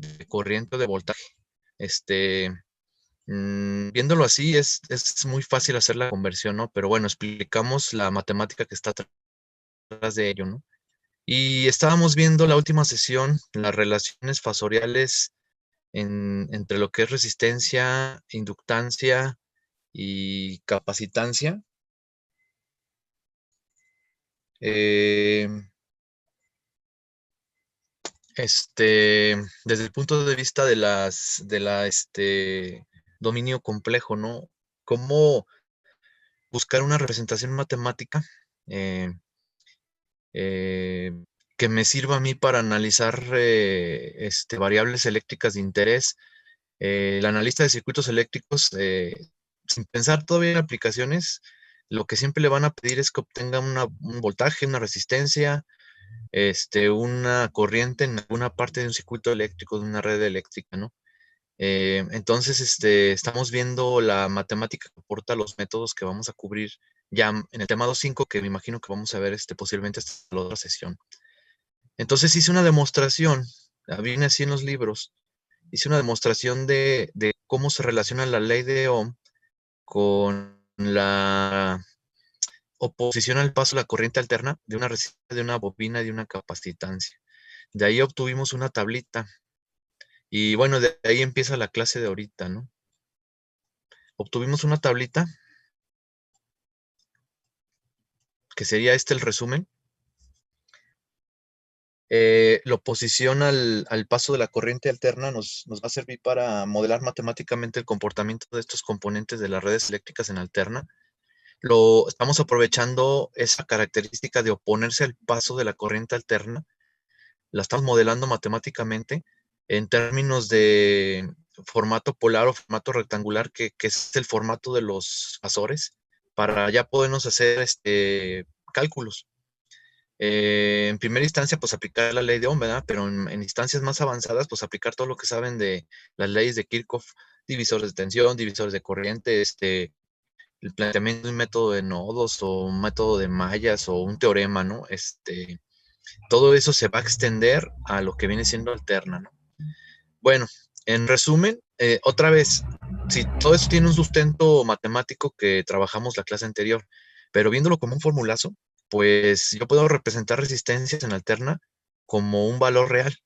de corriente o de voltaje. Viéndolo así, es muy fácil hacer la conversión, ¿no? Pero bueno, explicamos la matemática que está atrás de ello, ¿no? Y estábamos viendo la última sesión, las relaciones fasoriales entre lo que es resistencia, inductancia y capacitancia. Eh, Desde el punto de vista de dominio complejo, ¿no? Cómo buscar una representación matemática eh, eh, que me sirva a mí para analizar variables eléctricas de interés. El analista de circuitos eléctricos, sin pensar todavía en aplicaciones, lo que siempre le van a pedir es que obtenga un voltaje, una resistencia, una corriente en alguna parte de un circuito eléctrico, de una red eléctrica, ¿no? Entonces, estamos viendo la matemática que aporta los métodos que vamos a cubrir ya en el tema 2.5, que me imagino que vamos a ver posiblemente hasta la otra sesión. Entonces hice una demostración, viene así en los libros, hice una demostración de cómo se relaciona la ley de Ohm con la oposición al paso de la corriente alterna de una resistencia, de una bobina y de una capacitancia. De ahí obtuvimos una tablita. Y bueno, de ahí empieza la clase de ahorita, ¿no? Obtuvimos una tablita, que sería el resumen. La oposición al paso de la corriente alterna nos va a servir para modelar matemáticamente el comportamiento de estos componentes de las redes eléctricas en alterna. Estamos aprovechando esa característica de oponerse al paso de la corriente alterna. La estamos modelando matemáticamente en términos de formato polar o formato rectangular, que es el formato de los fasores, para ya podernos hacer cálculos. En primera instancia, pues aplicar la ley de Ohm, ¿verdad? Pero en instancias más avanzadas, pues aplicar todo lo que saben de las leyes de Kirchhoff, divisores de tensión, divisores de corriente, el planteamiento de un método de nodos o un método de mallas o un teorema, ¿no? Todo eso se va a extender a lo que viene siendo alterna, ¿no? Bueno, en resumen, otra vez, si todo eso tiene un sustento matemático que trabajamos la clase anterior, pero viéndolo como un formulazo, pues yo puedo representar resistencias en alterna como un valor real.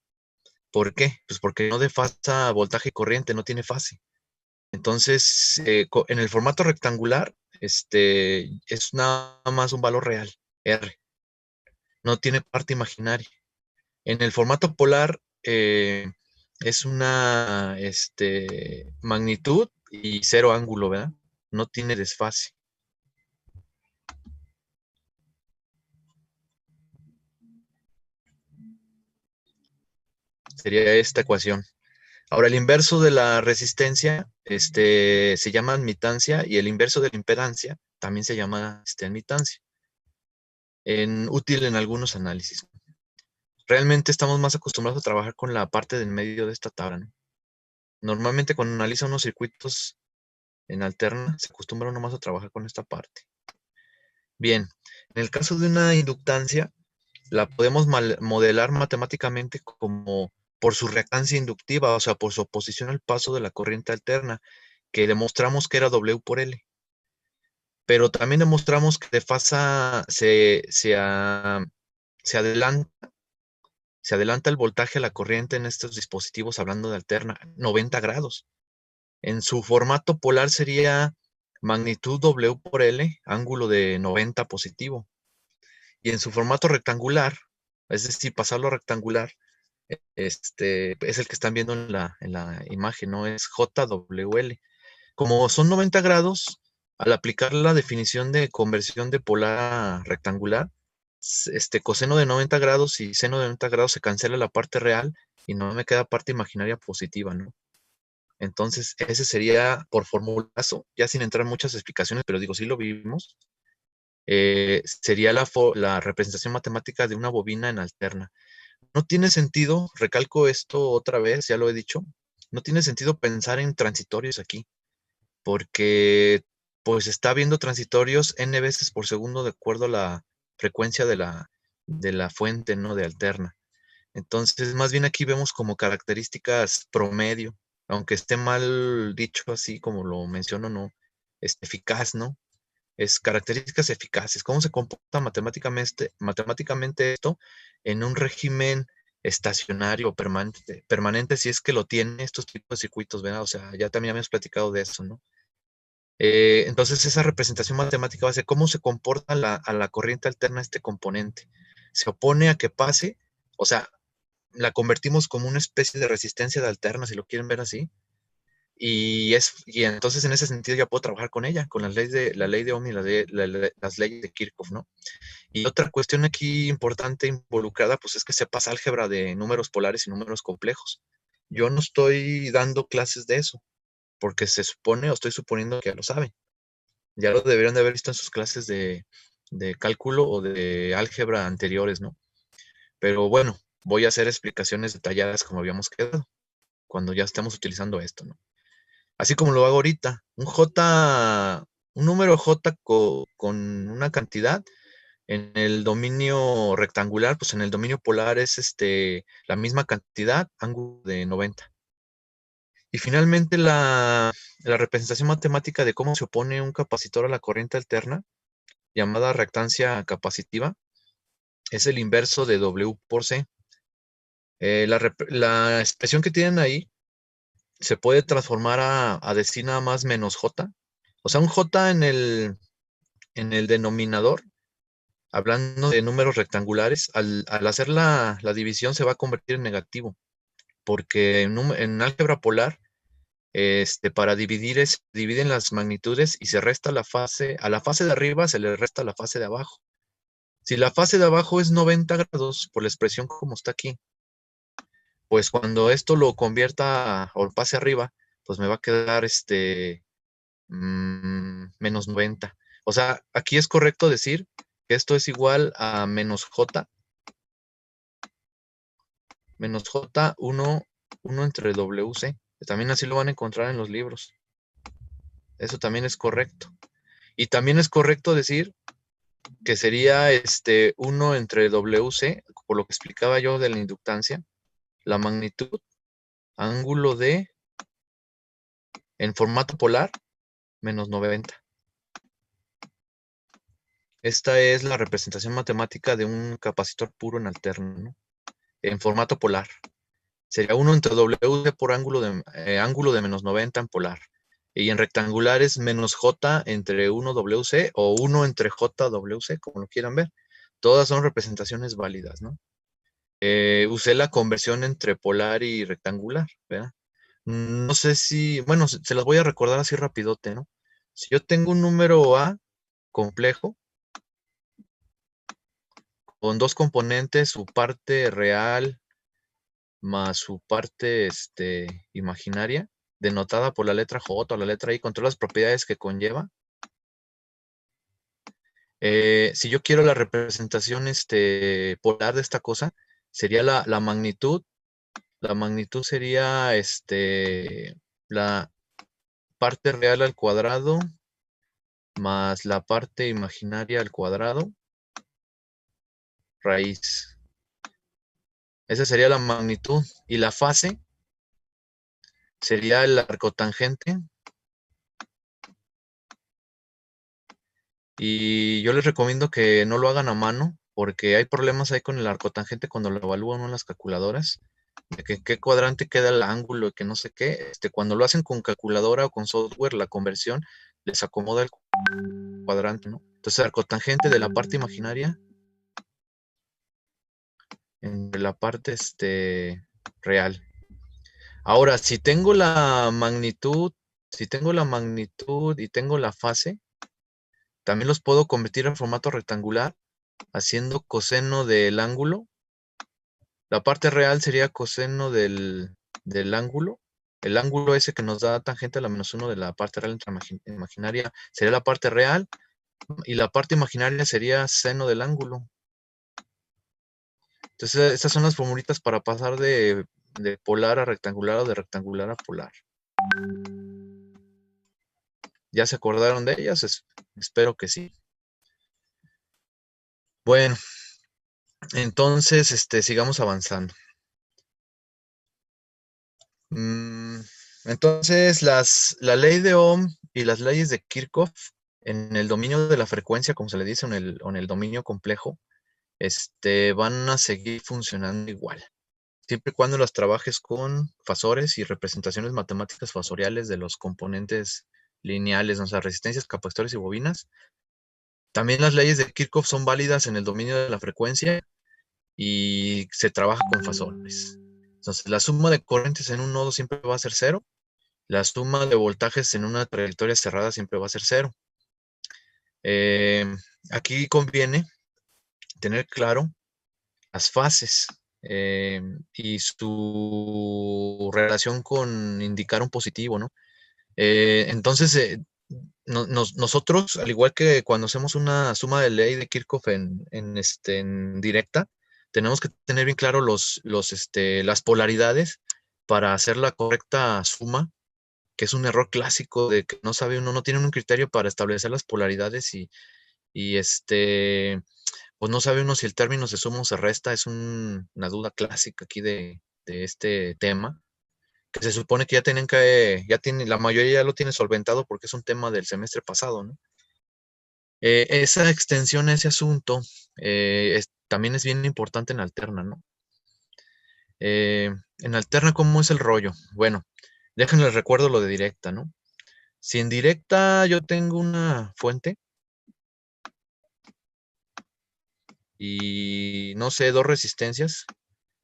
¿Por qué? Pues porque no desfasa voltaje y corriente, no tiene fase. Entonces, en el formato rectangular, es nada más un valor real, R. No tiene parte imaginaria. En el formato polar, es una magnitud y cero ángulo, ¿verdad? No tiene desfase. Sería esta ecuación. Ahora, el inverso de la resistencia, se llama admitancia, y el inverso de la impedancia también se llama admitancia. Útil en algunos análisis. Realmente estamos más acostumbrados a trabajar con la parte del medio de esta tabla, ¿no? Normalmente cuando analiza unos circuitos en alterna, se acostumbra uno más a trabajar con esta parte. Bien, en el caso de una inductancia, la podemos modelar matemáticamente como por su reactancia inductiva, o sea, por su oposición al paso de la corriente alterna, que demostramos que era W por L. Pero también demostramos que se adelanta el voltaje a la corriente en estos dispositivos, hablando de alterna, 90 grados. En su formato polar sería magnitud W por L, ángulo de 90 positivo. Y en su formato rectangular, es decir, pasarlo a rectangular, es el que están viendo en la imagen, ¿no? Es JWL. Como son 90 grados, al aplicar la definición de conversión de polar a rectangular, coseno de 90 grados y seno de 90 grados se cancela la parte real y no me queda parte imaginaria positiva, ¿no? Entonces, ese sería por formulazo, ya sin entrar en muchas explicaciones, pero digo, sí lo vimos. Sería la representación matemática de una bobina en alterna. No tiene sentido, recalco esto otra vez, ya lo he dicho, no tiene sentido pensar en transitorios aquí, porque pues está viendo transitorios n veces por segundo de acuerdo a la frecuencia de la fuente, ¿no? De alterna. Entonces, más bien aquí vemos como características promedio, aunque esté mal dicho así como lo menciono, no, es eficaz, ¿no? Es características eficaces. ¿Cómo se comporta matemáticamente esto en un régimen estacionario o permanente, si es que lo tiene estos tipos de circuitos, ¿verdad? O sea, ya también habíamos platicado de eso, ¿no? Entonces, esa representación matemática va a ser cómo se comporta a la corriente alterna este componente. Se opone a que pase, o sea, la convertimos como una especie de resistencia de alterna, si lo quieren ver así. Y entonces en ese sentido ya puedo trabajar con ella, con la ley de Ohm y las leyes de Kirchhoff, ¿no? Y otra cuestión aquí importante involucrada, pues es que sepas álgebra de números polares y números complejos. Yo no estoy dando clases de eso, porque se supone o estoy suponiendo que ya lo saben. Ya lo deberían de haber visto en sus clases de cálculo o de álgebra anteriores, ¿no? Pero bueno, voy a hacer explicaciones detalladas como habíamos quedado, cuando ya estemos utilizando esto, ¿no? Así como lo hago ahorita, un número J con una cantidad en el dominio rectangular, pues en el dominio polar es la misma cantidad, ángulo de 90. Y finalmente la representación matemática de cómo se opone un capacitor a la corriente alterna, llamada reactancia capacitiva, es el inverso de W por C. La expresión que tienen ahí se puede transformar a decir nada más menos J. O sea, un J en el denominador, hablando de números rectangulares, al hacer la división se va a convertir en negativo, porque en álgebra polar, para dividir dividen las magnitudes y se resta a la fase de arriba se le resta la fase de abajo. Si la fase de abajo es 90 grados, por la expresión como está aquí, pues cuando esto lo convierta o pase arriba, pues me va a quedar menos 90. O sea, aquí es correcto decir que esto es igual a menos J 1 entre WC. También así lo van a encontrar en los libros. Eso también es correcto. Y también es correcto decir que sería 1 entre WC, por lo que explicaba yo de la inductancia, la magnitud, ángulo de, en formato polar, menos 90. Esta es la representación matemática de un capacitor puro en alterno, ¿no? En formato polar. Sería 1 entre W por ángulo de menos 90 en polar. Y en rectangular es menos J entre 1 WC o 1 entre J WC, como lo quieran ver. Todas son representaciones válidas, ¿no? Usé la conversión entre polar y rectangular, ¿verdad? No sé si, bueno, se las voy a recordar así rapidote, ¿no? Si yo tengo un número A complejo, con dos componentes, su parte real más su parte imaginaria, denotada por la letra J o la letra I, con todas las propiedades que conlleva. Si yo quiero la representación polar de esta cosa, sería la magnitud. La magnitud sería la parte real al cuadrado más la parte imaginaria al cuadrado, raíz. Esa sería la magnitud. Y la fase sería el arcotangente. Y yo les recomiendo que no lo hagan a mano, porque hay problemas ahí con el arcotangente cuando lo evalúan en las calculadoras, de que qué cuadrante queda el ángulo y que no sé qué. Cuando lo hacen con calculadora o con software, la conversión les acomoda el cuadrante, ¿no? Entonces, el arcotangente de la parte imaginaria entre la parte real. Ahora, si tengo la magnitud y tengo la fase, también los puedo convertir en formato rectangular haciendo coseno del ángulo. La parte real sería coseno del ángulo. El ángulo ese que nos da tangente a la menos 1 de la parte real entre imaginaria sería la parte real. Y la parte imaginaria sería seno del ángulo. Entonces, estas son las formulitas para pasar de polar a rectangular o de rectangular a polar. ¿Ya se acordaron de ellas? Espero que sí. Bueno, entonces, sigamos avanzando. Mm, entonces, la ley de Ohm y las leyes de Kirchhoff en el dominio de la frecuencia, como se le dice, en el dominio complejo, van a seguir funcionando igual, siempre y cuando las trabajes con fasores y representaciones matemáticas fasoriales de los componentes lineales, o sea, resistencias, capacitores y bobinas. También las leyes de Kirchhoff son válidas en el dominio de la frecuencia y se trabaja con fasores. Entonces, la suma de corrientes en un nodo siempre va a ser cero. La suma de voltajes en una trayectoria cerrada siempre va a ser cero. Eh, Aquí conviene tener claro las fases y su relación con indicar un positivo, ¿no? Entonces, nosotros, al igual que cuando hacemos una suma de ley de Kirchhoff en directa, tenemos que tener bien claro las polaridades para hacer la correcta suma, que es un error clásico de que no sabe uno, no tiene un criterio para establecer las polaridades y pues no sabe uno si el término se suma o se resta, es una duda clásica aquí de este tema, que se supone que ya tiene, la mayoría ya lo tiene solventado porque es un tema del semestre pasado, ¿no? Esa extensión a ese asunto también es bien importante en Alterna, ¿no? En Alterna, ¿cómo es el rollo? Bueno, déjenles recuerdo lo de directa, ¿no? Si en directa yo tengo una fuente y no sé, dos resistencias,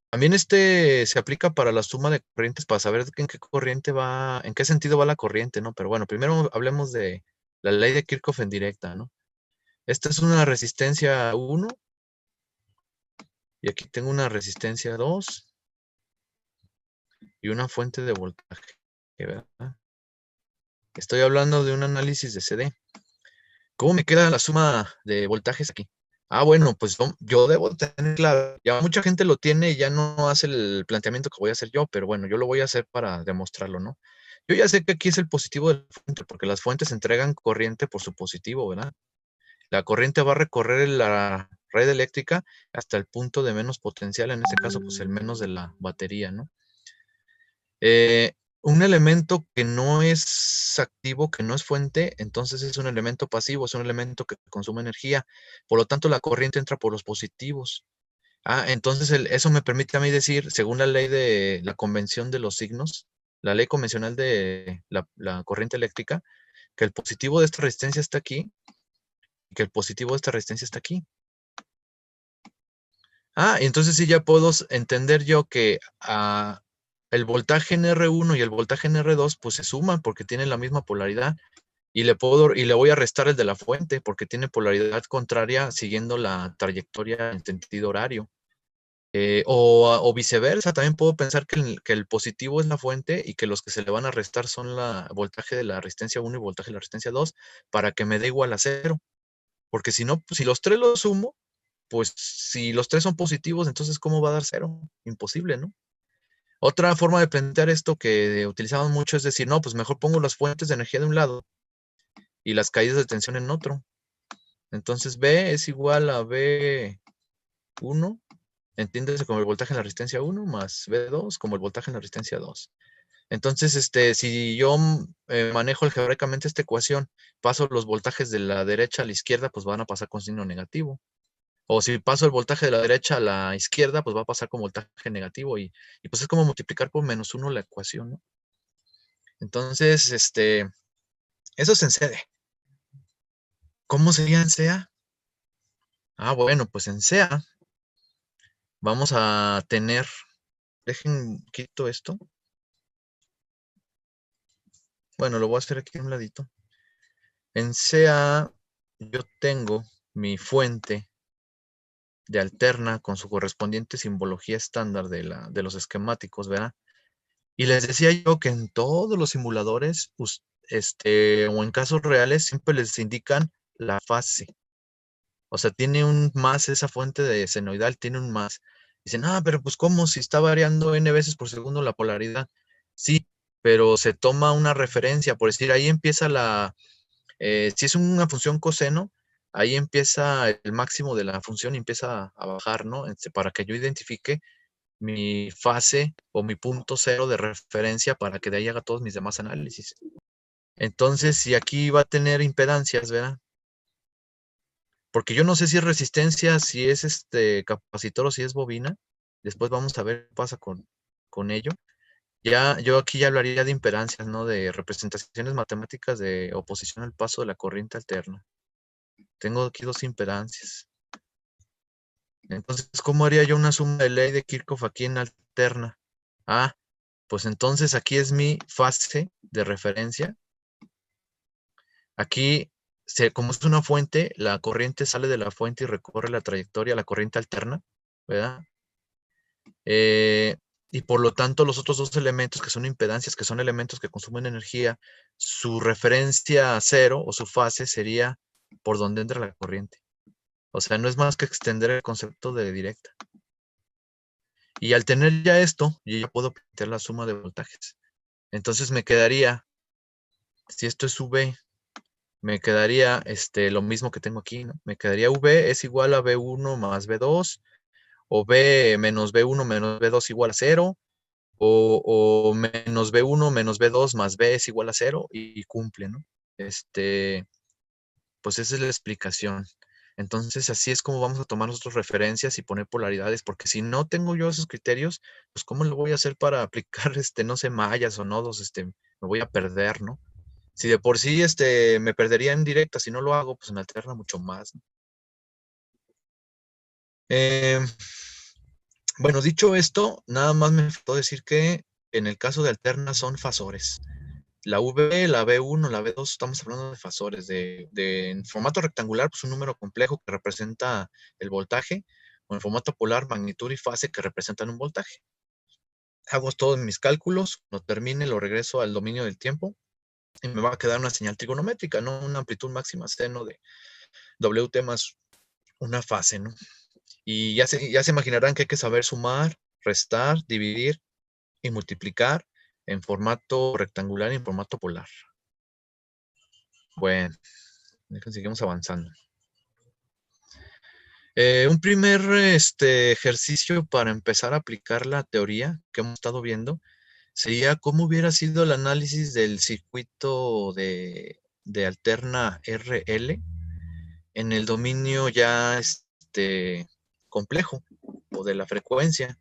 también se aplica para la suma de corrientes para saber en qué corriente va, en qué sentido va la corriente, ¿no? Pero bueno, primero hablemos de la ley de Kirchhoff en directa, ¿no? Esta es una resistencia 1 y aquí tengo una resistencia 2 y una fuente de voltaje, ¿verdad? Estoy hablando de un análisis de CD. ¿Cómo me queda la suma de voltajes aquí? Ah, bueno, pues yo debo tener claro, ya mucha gente lo tiene y ya no hace el planteamiento que voy a hacer yo, pero bueno, yo lo voy a hacer para demostrarlo, ¿no? Yo ya sé que aquí es el positivo de la fuente, porque las fuentes entregan corriente por su positivo, ¿verdad? La corriente va a recorrer la red eléctrica hasta el punto de menos potencial, en este caso, pues el menos de la batería, ¿no? Eh, un elemento que no es activo, que no es fuente, entonces es un elemento pasivo, es un elemento que consume energía. Por lo tanto, la corriente entra por los positivos. Ah, entonces eso me permite a mí decir, según la ley de la convención de los signos, la ley convencional de la corriente eléctrica, que el positivo de esta resistencia está aquí y que el positivo de esta resistencia está aquí. Ah, entonces sí ya puedo entender yo que el voltaje en R1 y el voltaje en R2 pues se suman porque tienen la misma polaridad y le voy a restar el de la fuente porque tiene polaridad contraria siguiendo la trayectoria en sentido horario. O viceversa, también puedo pensar que el positivo es la fuente y que los que se le van a restar son la voltaje de la resistencia 1 y voltaje de la resistencia 2 para que me dé igual a 0. Porque si no, pues, si los tres los sumo, pues si los tres son positivos, entonces ¿cómo va a dar 0? Imposible, ¿no? Otra forma de plantear esto que utilizamos mucho es decir, no, pues mejor pongo las fuentes de energía de un lado y las caídas de tensión en otro. Entonces B es igual a B1, entiéndase como el voltaje en la resistencia 1 más B2 como el voltaje en la resistencia 2. Entonces, si yo manejo algebraicamente esta ecuación, paso los voltajes de la derecha a la izquierda, pues van a pasar con signo negativo. O si paso el voltaje de la derecha a la izquierda, pues va a pasar con voltaje negativo y pues es como multiplicar por -1 la ecuación, ¿no? Entonces, eso es en CD. ¿Cómo sería en CA? Ah, bueno, pues en CA vamos a tener, dejen quito esto. Bueno, lo voy a hacer aquí a un ladito. En CA yo tengo mi fuente de alterna con su correspondiente simbología estándar de los esquemáticos, ¿verdad? Y les decía yo que en todos los simuladores, o en casos reales, siempre les indican la fase. O sea, tiene un más esa fuente de senoidal, tiene un más. Dicen, pero pues ¿cómo? Si está variando n veces por segundo la polaridad. Sí, pero se toma una referencia, por decir, ahí empieza si es una función coseno, ahí empieza el máximo de la función y empieza a bajar, ¿no? Para que yo identifique mi fase o mi punto cero de referencia para que de ahí haga todos mis demás análisis. Entonces, si aquí va a tener impedancias, ¿verdad? Porque yo no sé si es resistencia, si es capacitor o si es bobina. Después vamos a ver qué pasa con ello. Ya, yo aquí ya hablaría de impedancias, ¿no? De representaciones matemáticas de oposición al paso de la corriente alterna. Tengo aquí dos impedancias. Entonces, ¿cómo haría yo una suma de ley de Kirchhoff aquí en alterna? Ah, pues entonces aquí es mi fase de referencia. Aquí, como es una fuente, la corriente sale de la fuente y recorre la trayectoria, la corriente alterna, ¿verdad? Y por lo tanto, los otros dos elementos que son impedancias, que son elementos que consumen energía, su referencia a cero o su fase sería por donde entra la corriente. O sea, no es más que extender el concepto de directa. Y al tener ya esto, yo ya puedo plantear la suma de voltajes. Entonces me quedaría, si esto es V, me quedaría lo mismo que tengo aquí, ¿no? Me quedaría V es igual a V1 más V2, o V menos V1 menos V2 igual a 0, o menos V1 menos V2 más V es igual a 0 y cumple, ¿no? Pues esa es la explicación. Entonces, así es como vamos a tomar nosotros referencias y poner polaridades, porque si no tengo yo esos criterios, pues ¿cómo lo voy a hacer para aplicar, no sé, mallas o nodos? Me voy a perder, ¿no? Si de por sí, me perdería en directa, si no lo hago, pues me alterna mucho más, ¿no? Bueno, dicho esto, nada más me faltó decir que en el caso de alterna son fasores. La V, la V1, la V2, estamos hablando de fasores, en formato rectangular, pues un número complejo que representa el voltaje, o en formato polar, magnitud y fase que representan un voltaje. Hago todos mis cálculos, lo termine, lo regreso al dominio del tiempo, y me va a quedar una señal trigonométrica, ¿no? Una amplitud máxima seno de WT más una fase, ¿no? Y ya se imaginarán que hay que saber sumar, restar, dividir y multiplicar en formato rectangular y en formato polar. Bueno, seguimos avanzando. Un primer ejercicio para empezar a aplicar la teoría que hemos estado viendo sería cómo hubiera sido el análisis del circuito de alterna RL en el dominio ya complejo o de la frecuencia,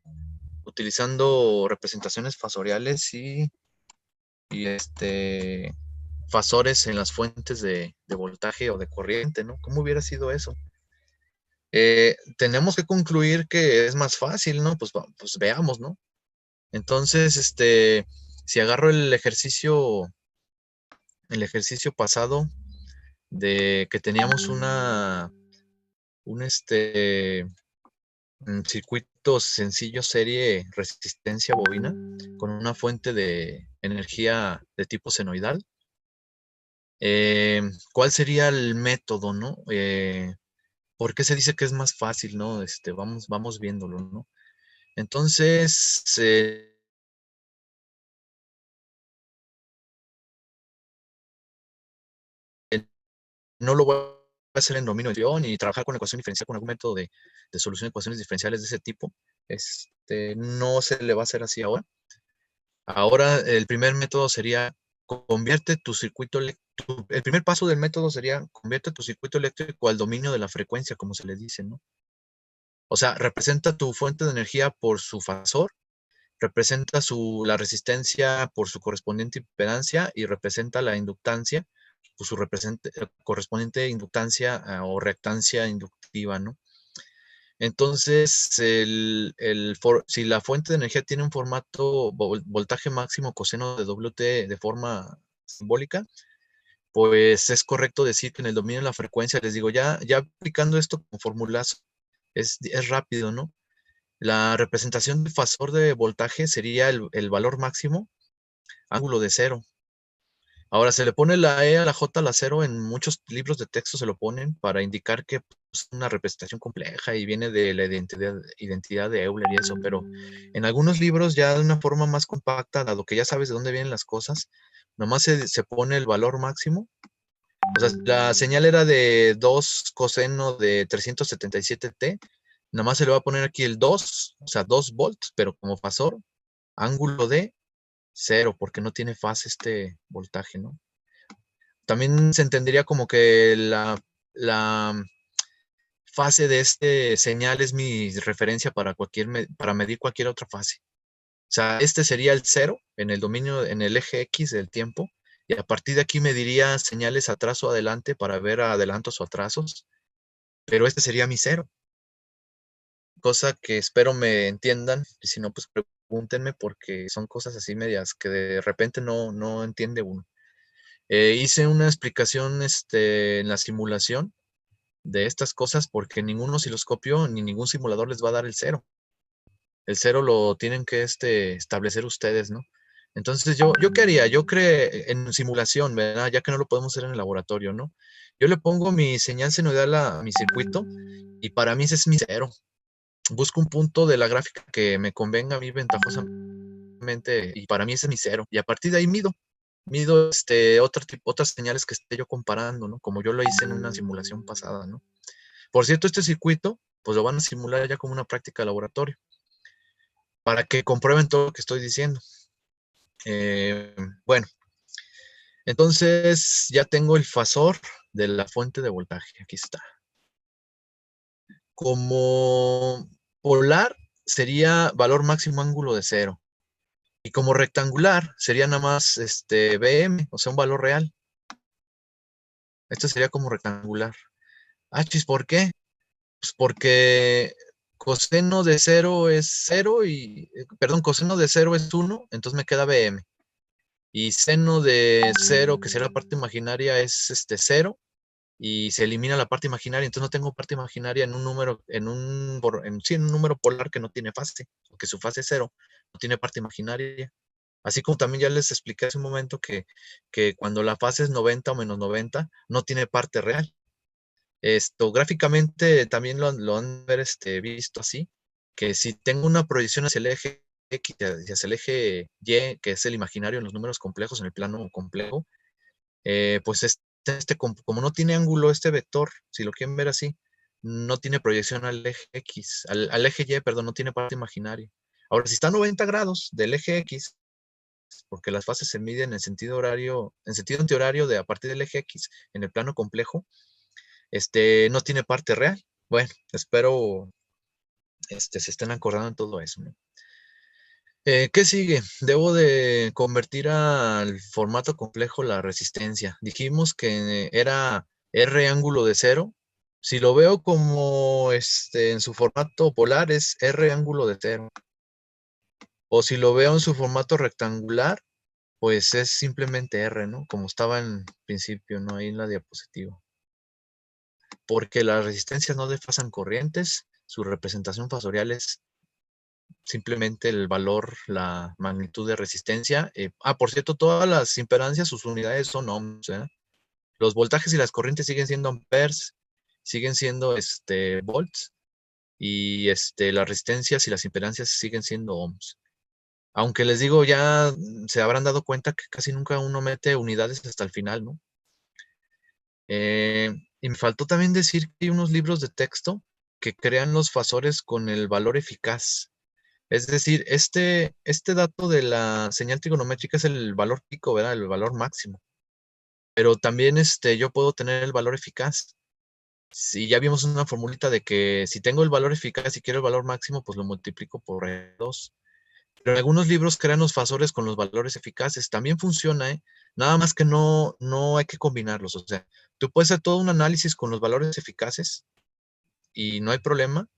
utilizando representaciones fasoriales y fasores en las fuentes de voltaje o de corriente, ¿no? ¿Cómo hubiera sido eso? Tenemos que concluir que es más fácil, ¿no? Pues veamos, ¿no? Entonces, si agarro el ejercicio pasado de que teníamos un circuito sencillo serie resistencia bobina con una fuente de energía de tipo senoidal. ¿Cuál sería el método, no? ¿Por qué se dice que es más fácil, no? Vamos viéndolo, ¿no? Entonces, no lo voy a hacer en dominio y trabajar con ecuación diferencial con algún método de solución de ecuaciones diferenciales de ese tipo. No se le va a hacer así ahora. Ahora, el primer método sería convierte tu circuito eléctrico. El primer paso del método sería convierte tu circuito eléctrico al dominio de la frecuencia, como se le dice, ¿no? O sea, representa tu fuente de energía por su fasor, representa la resistencia por su correspondiente impedancia y representa la inductancia por su correspondiente inductancia o reactancia inductiva, ¿no? Entonces, si la fuente de energía tiene un formato voltaje máximo coseno de WT de forma simbólica, pues es correcto decir que en el dominio de la frecuencia, les digo, ya aplicando esto con formulas, es rápido, ¿no? La representación del fasor de voltaje sería el valor máximo, ángulo de cero. Ahora, se le pone la E a la J a la cero, en muchos libros de texto se lo ponen para indicar que es una representación compleja y viene de la identidad de Euler y eso, pero en algunos libros ya de una forma más compacta, dado que ya sabes de dónde vienen las cosas, nomás se pone el valor máximo. O sea, la señal era de 2 coseno de 377t, Nada más se le va a poner aquí el 2, o sea, 2 volts, pero como fasor, ángulo de 0, porque no tiene fase este voltaje, ¿no? También se entendería como que la fase de este señal es mi referencia para para medir cualquier otra fase. O sea, este sería el 0 en el dominio, en el eje X del tiempo, y a partir de aquí mediría señales atrás o adelante para ver adelantos o atrasos, pero este sería mi 0. Cosa que espero me entiendan, y si no, pues pregúntenme, porque son cosas así medias que de repente no entiende uno. Hice una explicación en la simulación de estas cosas porque ningún osciloscopio ni ningún simulador les va a dar el 0. El 0 lo tienen que establecer ustedes, ¿no? Entonces, ¿yo qué haría? Yo creé en simulación, ¿verdad? Ya que no lo podemos hacer en el laboratorio, ¿no? Yo le pongo mi señal senoidal a mi circuito y para mí ese es mi 0. Busco un punto de la gráfica que me convenga a mí ventajosamente y para mí ese es mi 0. Y a partir de ahí mido otras señales que esté yo comparando, ¿no? Como yo lo hice en una simulación pasada, ¿no? Por cierto, este circuito, pues lo van a simular ya como una práctica de laboratorio, para que comprueben todo lo que estoy diciendo. Bueno, entonces ya tengo el fasor de la fuente de voltaje. Aquí está. Como polar sería valor máximo ángulo de 0. Y como rectangular sería nada más BM, o sea, un valor real. Esto sería como rectangular. Ah, chis, ¿por qué? Pues porque coseno de 0 es 0 y, perdón, coseno de 0 es 1, entonces me queda BM. Y seno de 0, que será la parte imaginaria, es 0 y se elimina la parte imaginaria, entonces no tengo parte imaginaria en un número, sí, en un número polar que no tiene fase, porque su fase es 0, no tiene parte imaginaria. Así como también ya les expliqué hace un momento que cuando la fase es 90 o menos 90, no tiene parte real. Gráficamente también lo han ver, visto así, que si tengo una proyección hacia el eje X y hacia el eje Y, que es el imaginario en los números complejos, en el plano complejo, pues como no tiene ángulo este vector, si lo quieren ver así, no tiene proyección al eje X, al eje Y, perdón, no tiene parte imaginaria. Ahora, si está a 90 grados del eje X, porque las fases se miden en sentido horario, en sentido antihorario de a partir del eje X en el plano complejo, no tiene parte real. Bueno, espero se estén acordando en todo eso, ¿no? ¿Qué sigue? Debo de convertir al formato complejo la resistencia. Dijimos que era R ángulo de 0. Si lo veo como en su formato polar es R ángulo de 0. O si lo veo en su formato rectangular, pues es simplemente R, ¿no? Como estaba en principio, ¿no? Ahí en la diapositiva. Porque las resistencias no desfasan corrientes, su representación fasorial es simplemente el valor, la magnitud de resistencia. Por cierto, todas las impedancias, sus unidades son ohms, ¿eh? Los voltajes y las corrientes siguen siendo amperes, siguen siendo volts, y las resistencias y las impedancias siguen siendo ohms. Aunque les digo, ya se habrán dado cuenta que casi nunca uno mete unidades hasta el final, ¿no? Y me faltó también decir que hay unos libros de texto que crean los fasores con el valor eficaz. Es decir, este dato de la señal trigonométrica es el valor pico, ¿verdad? El valor máximo. Pero también yo puedo tener el valor eficaz. Si ya vimos una formulita de que si tengo el valor eficaz y quiero el valor máximo, pues lo multiplico por 2. Pero algunos libros crean los fasores con los valores eficaces. También funciona, ¿eh? Nada más que no hay que combinarlos. O sea, tú puedes hacer todo un análisis con los valores eficaces y no hay problema.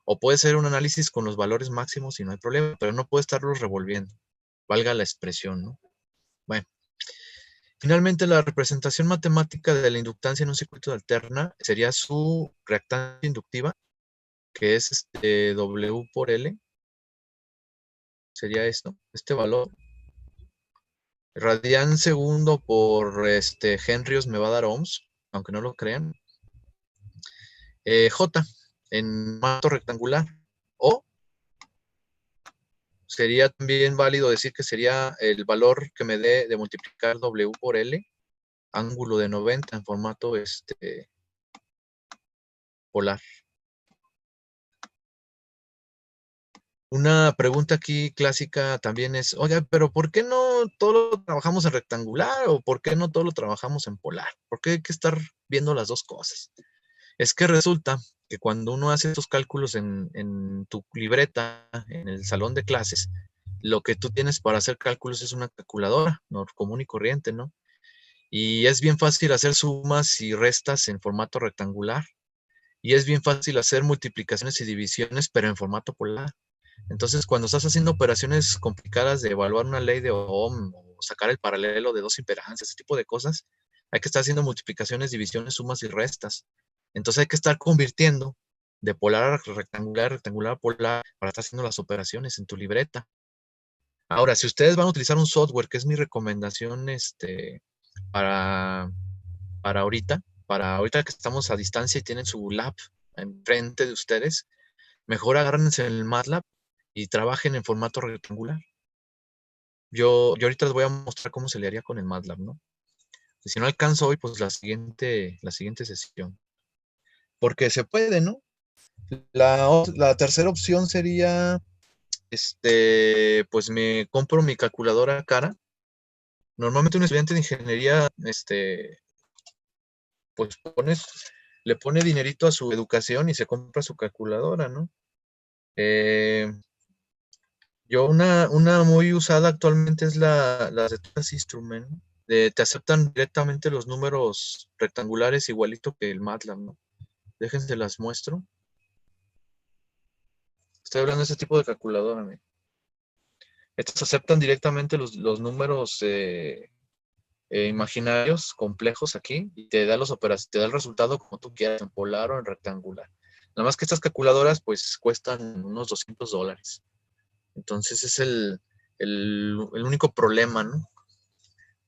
O puede ser un análisis con los valores máximos y no hay problema, pero no puede estarlos revolviendo. Valga la expresión, ¿no? Bueno, finalmente la representación matemática de la inductancia en un circuito de alterna sería su reactancia inductiva, que es W por L. Sería esto, este valor. Radian segundo por Henrios me va a dar ohms, aunque no lo crean. J en formato rectangular. O sería también válido decir que sería el valor que me dé de multiplicar W por L, ángulo de 90 en formato polar. Una pregunta aquí clásica también es, oiga, pero ¿por qué no todo lo trabajamos en rectangular o por qué no todo lo trabajamos en polar? ¿Por qué hay que estar viendo las dos cosas? Es que resulta que cuando uno hace estos cálculos en tu libreta, en el salón de clases, lo que tú tienes para hacer cálculos es una calculadora común y corriente, ¿no? Y es bien fácil hacer sumas y restas en formato rectangular. Y es bien fácil hacer multiplicaciones y divisiones, pero en formato polar. Entonces, cuando estás haciendo operaciones complicadas de evaluar una ley de Ohm o sacar el paralelo de dos imperancias, ese tipo de cosas, hay que estar haciendo multiplicaciones, divisiones, sumas y restas. Entonces hay que estar convirtiendo de polar a rectangular, rectangular a polar para estar haciendo las operaciones en tu libreta. Ahora, si ustedes van a utilizar un software, que es mi recomendación para, para ahorita que estamos a distancia y tienen su lab enfrente de ustedes, mejor agárrense el MATLAB y trabajen en formato rectangular. Yo ahorita les voy a mostrar cómo se le haría con el MATLAB, ¿no? Y si no alcanzo hoy, pues la siguiente sesión. Porque se puede, ¿no? La tercera opción sería, pues me compro mi calculadora cara. Normalmente un estudiante de ingeniería, pues le pone dinerito a su educación y se compra su calculadora, ¿no? Eh, yo una muy usada actualmente es la de Texas Instrument. Te aceptan directamente los números rectangulares igualito que el MATLAB, ¿no? Déjense las muestro. Estoy hablando de ese tipo de calculadora, ¿no? Estos aceptan directamente los números imaginarios complejos aquí y te da te da el resultado como tú quieras, en polar o en rectangular. Nada más que estas calculadoras pues cuestan unos $200. Entonces es el único problema, ¿no?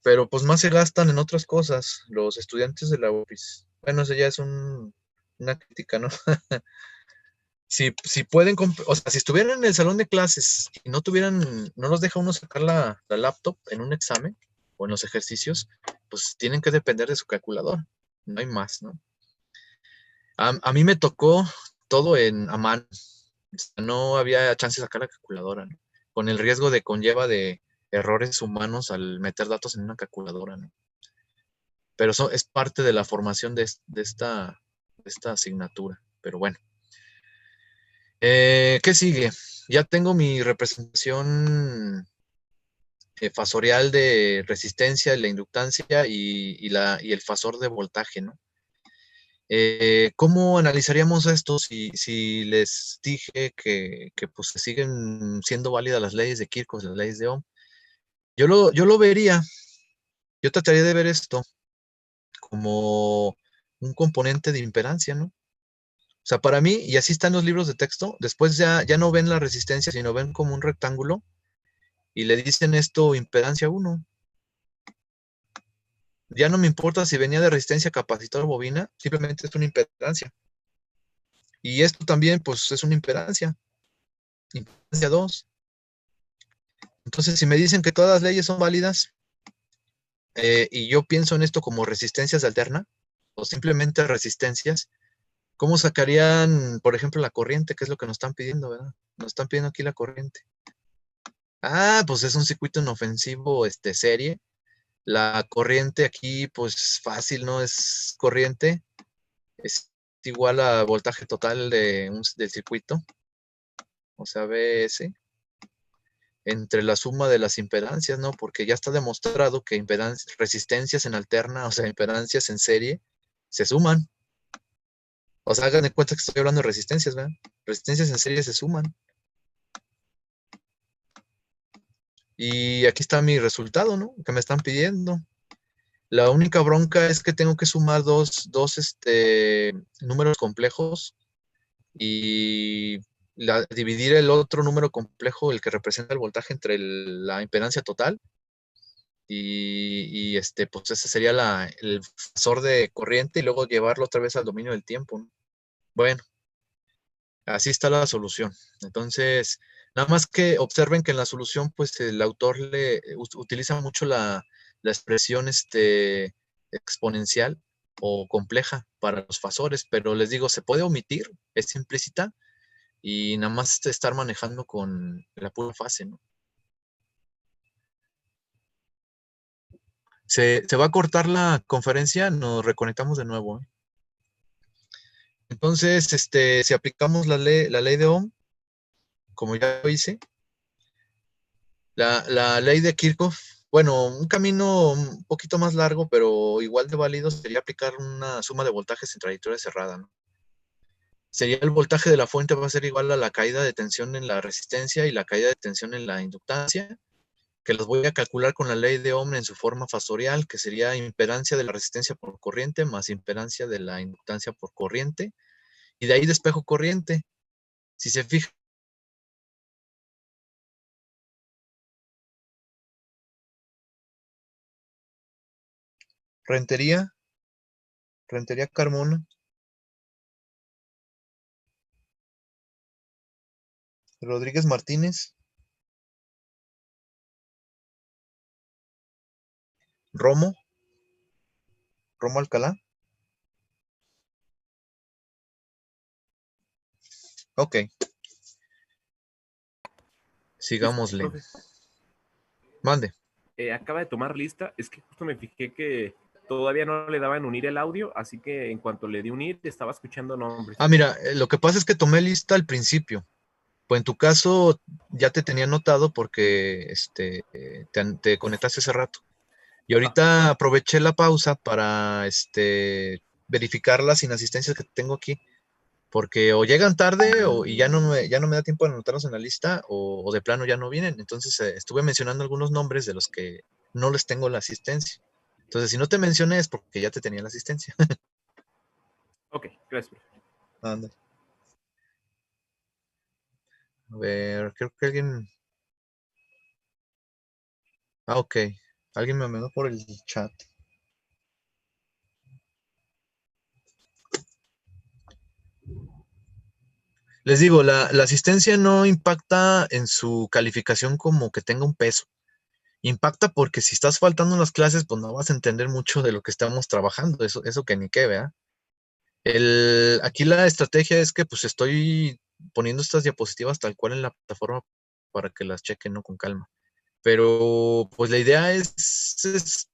Pero pues más se gastan en otras cosas los estudiantes de la UPIS. Bueno, eso ya es una crítica, ¿no? Si pueden, o sea, si estuvieran en el salón de clases y no nos deja uno sacar la laptop en un examen o en los ejercicios, pues tienen que depender de su calculadora. No hay más, ¿no? A mí me tocó todo a mano. O sea, no había chance de sacar la calculadora, ¿no? Con el riesgo de conlleva de errores humanos al meter datos en una calculadora, ¿no? Pero eso es parte de la formación de esta asignatura. Pero bueno. ¿Qué sigue? Ya tengo mi representación fasorial de resistencia, la inductancia y el fasor de voltaje, ¿no? ¿Cómo analizaríamos esto si les dije que pues siguen siendo válidas las leyes de Kirchhoff, las leyes de Ohm? Yo lo vería, yo trataría de ver esto como un componente de impedancia, ¿no? O sea, para mí, y así están los libros de texto, después ya no ven la resistencia, sino ven como un rectángulo y le dicen esto impedancia 1. Ya no me importa si venía de resistencia capacitor o bobina, simplemente es una impedancia. Y esto también, pues, es una impedancia 2. Entonces, si me dicen que todas las leyes son válidas, y yo pienso en esto como resistencias alterna, o simplemente resistencias, ¿cómo sacarían, por ejemplo, la corriente? Que es lo que nos están pidiendo, ¿verdad? Nos están pidiendo aquí la corriente. Ah, pues es un circuito inofensivo, serie. La corriente aquí, pues fácil, ¿no? Es corriente. Es igual a voltaje total del circuito. O sea, BS. Entre la suma de las impedancias, ¿no? Porque ya está demostrado que resistencias en alterna, o sea, impedancias en serie, se suman. O sea, hagan de cuenta que estoy hablando de resistencias, ¿verdad? Resistencias en serie se suman. Y aquí está mi resultado, ¿no? Que me están pidiendo. La única bronca es que tengo que sumar dos números complejos y dividir el otro número complejo, el que representa el voltaje, entre la impedancia total. Pues ese sería el fasor de corriente y luego llevarlo otra vez al dominio del tiempo, ¿no? Bueno, así está la solución. Entonces, nada más que observen que en la solución, pues el autor utiliza mucho la expresión exponencial o compleja para los fasores, pero les digo, se puede omitir, es implícita y nada más estar manejando con la pura fase, ¿no? Se va a cortar la conferencia, nos reconectamos de nuevo, ¿eh? Entonces, si aplicamos la ley de Ohm, como ya lo hice, la ley de Kirchhoff, bueno, un camino un poquito más largo, pero igual de válido, sería aplicar una suma de voltajes en trayectoria cerrada, ¿no? Sería el voltaje de la fuente va a ser igual a la caída de tensión en la resistencia y la caída de tensión en la inductancia, que los voy a calcular con la ley de Ohm en su forma fasorial, que sería impedancia de la resistencia por corriente más impedancia de la inductancia por corriente, y de ahí despejo corriente. Si se fija, Rentería, Rentería Carmona, Rodríguez Martínez, Romo, Romo Alcalá. Ok, sigámosle. Profe, Mande. acaba de tomar lista. Es que justo me fijé que todavía no le daban unir el audio, así que en cuanto le di unir, estaba escuchando nombres. Mira, lo que pasa es que tomé lista al principio. Pues en tu caso ya te tenía notado porque te conectaste hace rato. Y Ah, ahorita aproveché la pausa para verificar las inasistencias que tengo aquí. Porque o llegan tarde y ya no me da tiempo de anotarlos en la lista o de plano ya no vienen. Entonces estuve mencionando algunos nombres de los que no les tengo la asistencia. Entonces, si no te mencioné es porque ya te tenía la asistencia. ok, gracias, profe. Anda. A ver, creo que alguien. Ok. Alguien me mandó por el chat. Les digo, la asistencia no impacta en su calificación como que tenga un peso. Impacta porque si estás faltando en las clases, pues no vas a entender mucho de lo que estamos trabajando. Eso que ni qué, ¿verdad? Aquí la estrategia es que pues estoy poniendo estas diapositivas tal cual en la plataforma para que las chequen, ¿no? Con calma. Pero pues la idea es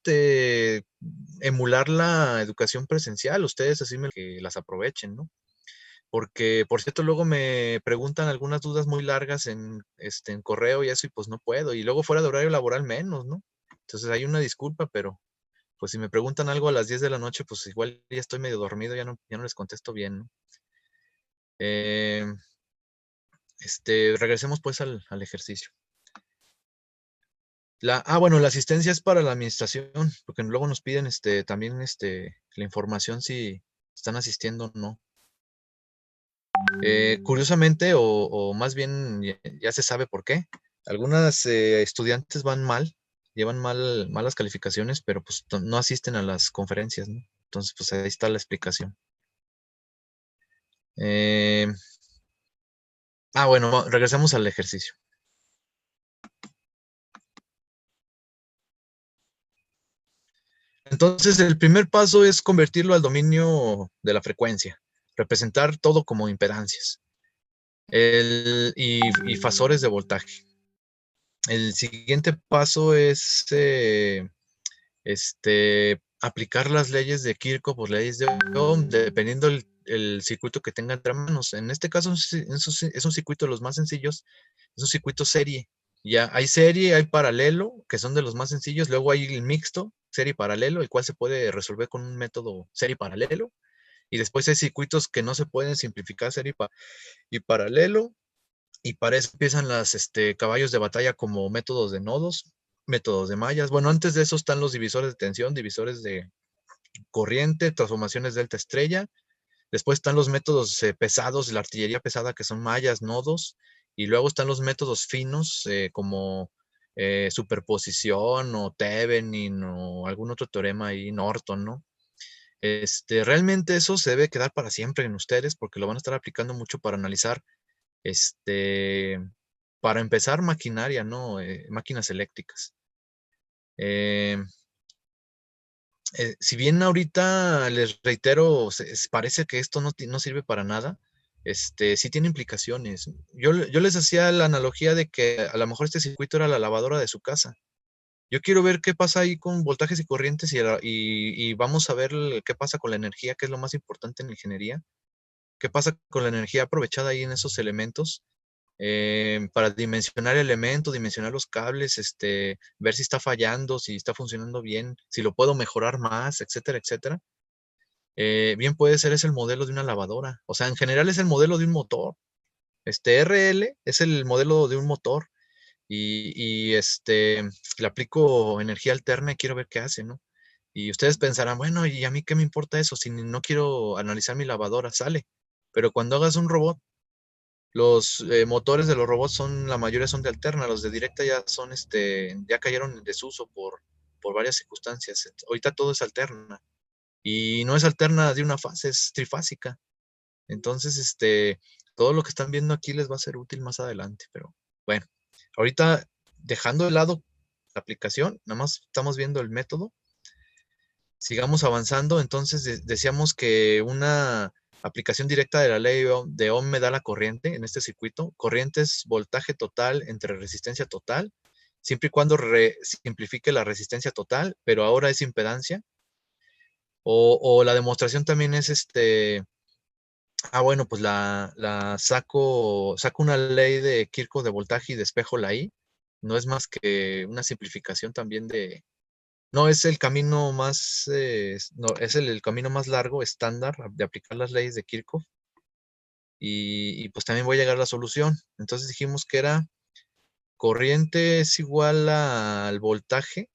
emular la educación presencial. Ustedes así que las aprovechen, ¿no? Porque, por cierto, luego me preguntan algunas dudas muy largas en correo y eso, y pues no puedo. Y luego fuera de horario laboral menos, ¿no? Entonces hay una disculpa, pero pues si me preguntan algo a las 10 de la noche, pues igual ya estoy medio dormido, ya no les contesto bien, ¿no? Eh, regresemos pues al ejercicio. Bueno, la asistencia es para la administración, porque luego nos piden también la información si están asistiendo o no. Curiosamente, o más bien ya se sabe por qué. Algunas estudiantes van mal, llevan malas calificaciones, pero pues no asisten a las conferencias, ¿no? Entonces, pues ahí está la explicación. Eh, bueno, regresemos al ejercicio. Entonces, el primer paso es convertirlo al dominio de la frecuencia, representar todo como impedancias y fasores de voltaje. El siguiente paso es aplicar las leyes de Kirchhoff o leyes de Ohm, dependiendo el circuito que tenga entre manos. En este caso es un circuito de los más sencillos, es un circuito serie. Ya hay serie, hay paralelo, que son de los más sencillos. Luego hay el mixto, serie y paralelo, el cual se puede resolver con un método serie y paralelo. Y después hay circuitos que no se pueden simplificar serie y paralelo. Y para eso empiezan las caballos de batalla como métodos de nodos, métodos de mallas. Bueno, antes de eso están los divisores de tensión, divisores de corriente, transformaciones delta estrella. Después están los métodos pesados, la artillería pesada, que son mallas, nodos. Y luego están los métodos finos, como superposición o Thevenin o algún otro teorema ahí, Norton, ¿no? Realmente eso se debe quedar para siempre en ustedes porque lo van a estar aplicando mucho para analizar, para empezar maquinaria, ¿no? Máquinas eléctricas. Eh, si bien ahorita les reitero, parece que esto no sirve para nada, sí tiene implicaciones. Yo les hacía la analogía de que a lo mejor este circuito era la lavadora de su casa. Yo quiero ver qué pasa ahí con voltajes y corrientes y vamos a ver qué pasa con la energía, que es lo más importante en ingeniería. ¿Qué pasa con la energía aprovechada ahí en esos elementos? Para dimensionar el elemento, dimensionar los cables, ver si está fallando, si está funcionando bien, si lo puedo mejorar más, etcétera, etcétera. Bien puede ser es el modelo de una lavadora. O sea, en general es el modelo de un motor. RL es el modelo de un motor y le aplico energía alterna y quiero ver qué hace, ¿no? Y ustedes pensarán, bueno, ¿y a mí qué me importa eso? Si no quiero analizar mi lavadora, sale. Pero cuando hagas un robot, los motores de los robots la mayoría son de alterna, los de directa ya son, ya cayeron en desuso por varias circunstancias. Ahorita todo es alterna. Y no es alterna de una fase, es trifásica. Entonces, todo lo que están viendo aquí les va a ser útil más adelante. Pero bueno, ahorita dejando de lado la aplicación, nada más estamos viendo el método. Sigamos avanzando. Entonces, decíamos que una aplicación directa de la ley de Ohm me da la corriente en este circuito. Corriente es voltaje total entre resistencia total, siempre y cuando simplifique la resistencia total, pero ahora es impedancia. O la demostración también es bueno, pues saco una ley de Kirchhoff de voltaje y despejo la I. No es más que una simplificación también no, es el camino más, no, es el camino más largo, estándar, de aplicar las leyes de Kirchhoff. Y pues también voy a llegar a la solución. Entonces dijimos que era corriente es igual al voltaje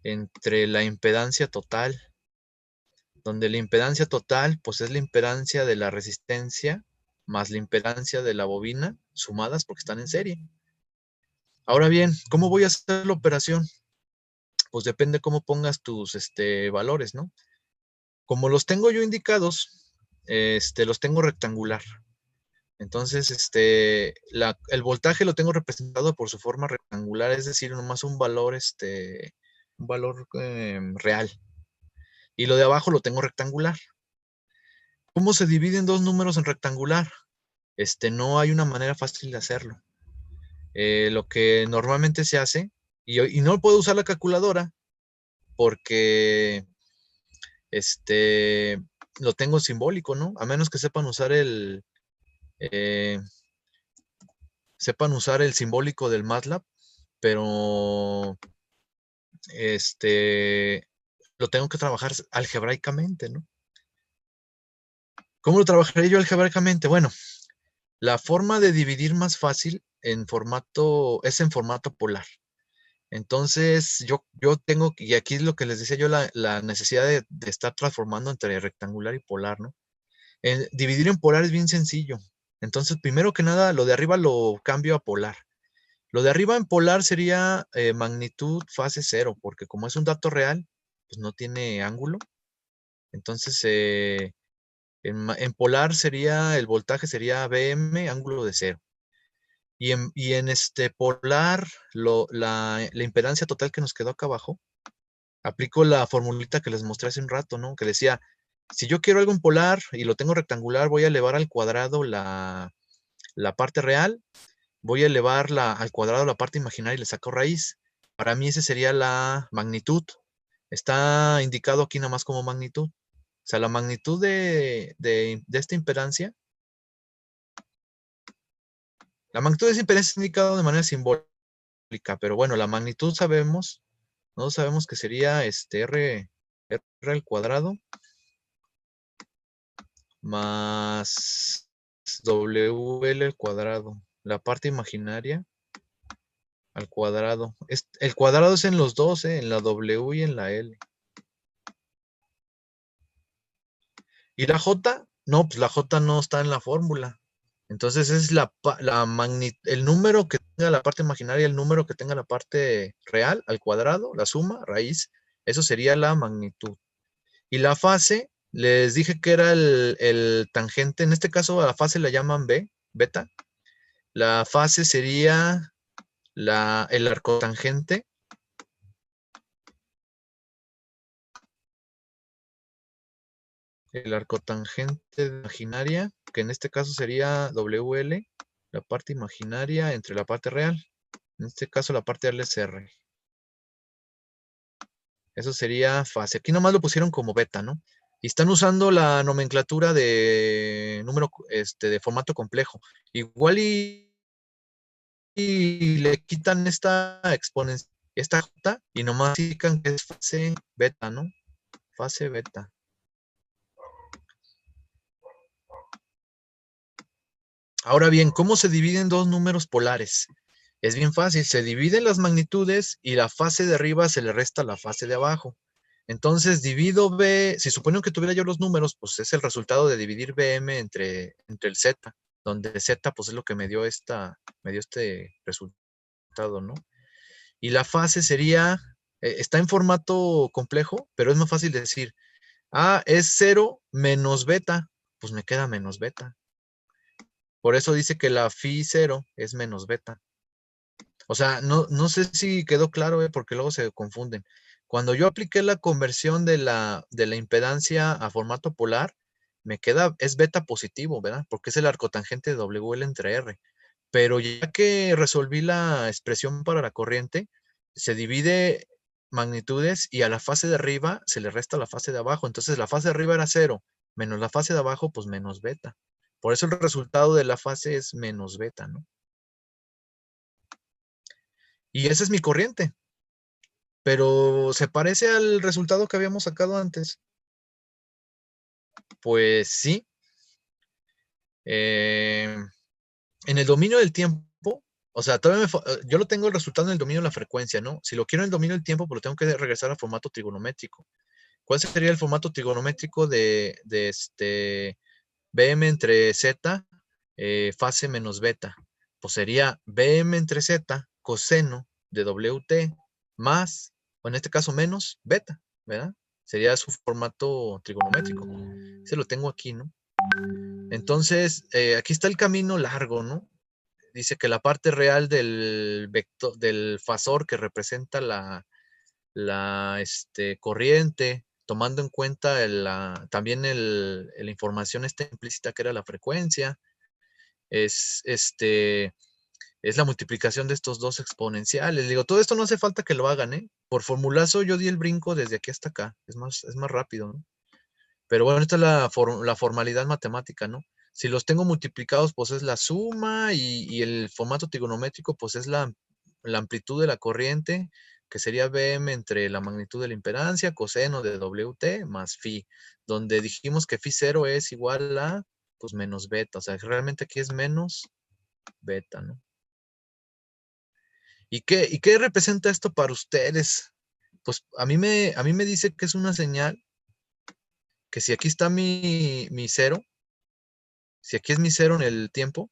entre la impedancia total, donde la impedancia total, pues es la impedancia de la resistencia más la impedancia de la bobina, sumadas porque están en serie. Ahora bien, ¿cómo voy a hacer la operación? Pues depende cómo pongas tus valores, ¿no? Como los tengo yo indicados, los tengo rectangular. Entonces, el voltaje lo tengo representado por su forma rectangular, es decir, nomás un valor real. Y lo de abajo lo tengo rectangular. ¿Cómo se dividen dos números en rectangular? No hay una manera fácil de hacerlo. Lo que normalmente se hace, y no puedo usar la calculadora porque lo tengo simbólico, ¿no? A menos que sepan usar eh, el simbólico del MATLAB, pero lo tengo que trabajar algebraicamente, ¿no? ¿Cómo lo trabajaré yo algebraicamente? Bueno, la forma de dividir más fácil es en formato polar. Entonces, yo tengo, y aquí es lo que les decía yo, la necesidad de estar transformando entre rectangular y polar, ¿no? Dividir en polar es bien sencillo. Entonces, primero que nada, lo de arriba lo cambio a polar. Lo de arriba en polar sería magnitud fase cero, porque como es un dato real, pues no tiene ángulo. Entonces, en polar el voltaje sería Vm, ángulo de cero. Y en polar, la impedancia total que nos quedó acá abajo, aplico la formulita que les mostré hace un rato, ¿no? Que decía, si yo quiero algo en polar y lo tengo rectangular, voy a elevar al cuadrado la parte real, voy a elevar al cuadrado la parte imaginaria y le saco raíz. Para mí esa sería la magnitud. Está indicado aquí nada más como magnitud. O sea, la magnitud de esta impedancia, la magnitud de esta impedancia es indicado de manera simbólica, pero bueno, la magnitud nosotros sabemos que sería R al cuadrado más WL al cuadrado. La parte imaginaria al cuadrado. El cuadrado es en los dos, en la W y en la L. ¿Y la J? No, pues la J no está en la fórmula. Entonces es el número que tenga la parte imaginaria, el número que tenga la parte real al cuadrado, la suma, raíz, eso sería la magnitud. Y la fase, les dije que era el tangente, en este caso a la fase la llaman beta. La fase sería el arcotangente el arcotangente imaginaria, que en este caso sería WL, la parte imaginaria entre la parte real. En este caso la parte real es R. Eso sería fase. Aquí nomás lo pusieron como beta, ¿no? Y están usando la nomenclatura de número, de formato complejo. Igual y le quitan esta exponencial, esta J, y nomás indican que es fase beta, ¿no? Fase beta. Ahora bien, ¿cómo se dividen dos números polares? Es bien fácil, se dividen las magnitudes y la fase de arriba se le resta la fase de abajo. Entonces divido B, si supongo que tuviera yo los números, pues es el resultado de dividir BM entre el Z, donde Z pues es lo que me dio este resultado, ¿no? Y la fase sería, está en formato complejo, pero es más fácil decir, es 0 menos beta, pues me queda menos beta. Por eso dice que la phi 0 es menos beta. O sea, no sé si quedó claro, porque luego se confunden. Cuando yo apliqué la conversión de la impedancia a formato polar, es beta positivo, ¿verdad? Porque es el arcotangente de WL entre R. Pero ya que resolví la expresión para la corriente, se divide magnitudes y a la fase de arriba se le resta la fase de abajo. Entonces la fase de arriba era 0, menos la fase de abajo, pues menos beta. Por eso el resultado de la fase es menos beta, ¿no? Y esa es mi corriente. Pero ¿se parece al resultado que habíamos sacado antes? Pues sí. Eh, en el dominio del tiempo, o sea, yo lo tengo el resultado en el dominio de la frecuencia, ¿no? Si lo quiero en el dominio del tiempo, pues lo tengo que regresar al formato trigonométrico. ¿Cuál sería el formato trigonométrico de este BM entre Z, fase menos beta? Pues sería BM entre Z, coseno de WT, más, o en este caso menos, beta, ¿verdad? Sería su formato trigonométrico. Ese lo tengo aquí, ¿no? Entonces, aquí está el camino largo, ¿no? Dice que la parte real del vector, del fasor que representa la corriente, tomando en cuenta también la información implícita que era la frecuencia, es, es la multiplicación de estos dos exponenciales. Digo, todo esto no hace falta que lo hagan, ¿eh? Por formulazo yo di el brinco desde aquí hasta acá. Es más rápido, ¿no? Pero bueno, esta es la formalidad matemática, ¿no? Si los tengo multiplicados, pues es la suma y el formato trigonométrico, pues es la amplitud de la corriente, que sería Bm entre la magnitud de la impedancia, coseno de Wt más phi, donde dijimos que phi 0 es igual a, pues menos beta, o sea, realmente aquí es menos beta, ¿no? ¿Y qué representa esto para ustedes? Pues a mí me dice que es una señal, que si aquí está mi cero, si aquí es mi cero en el tiempo,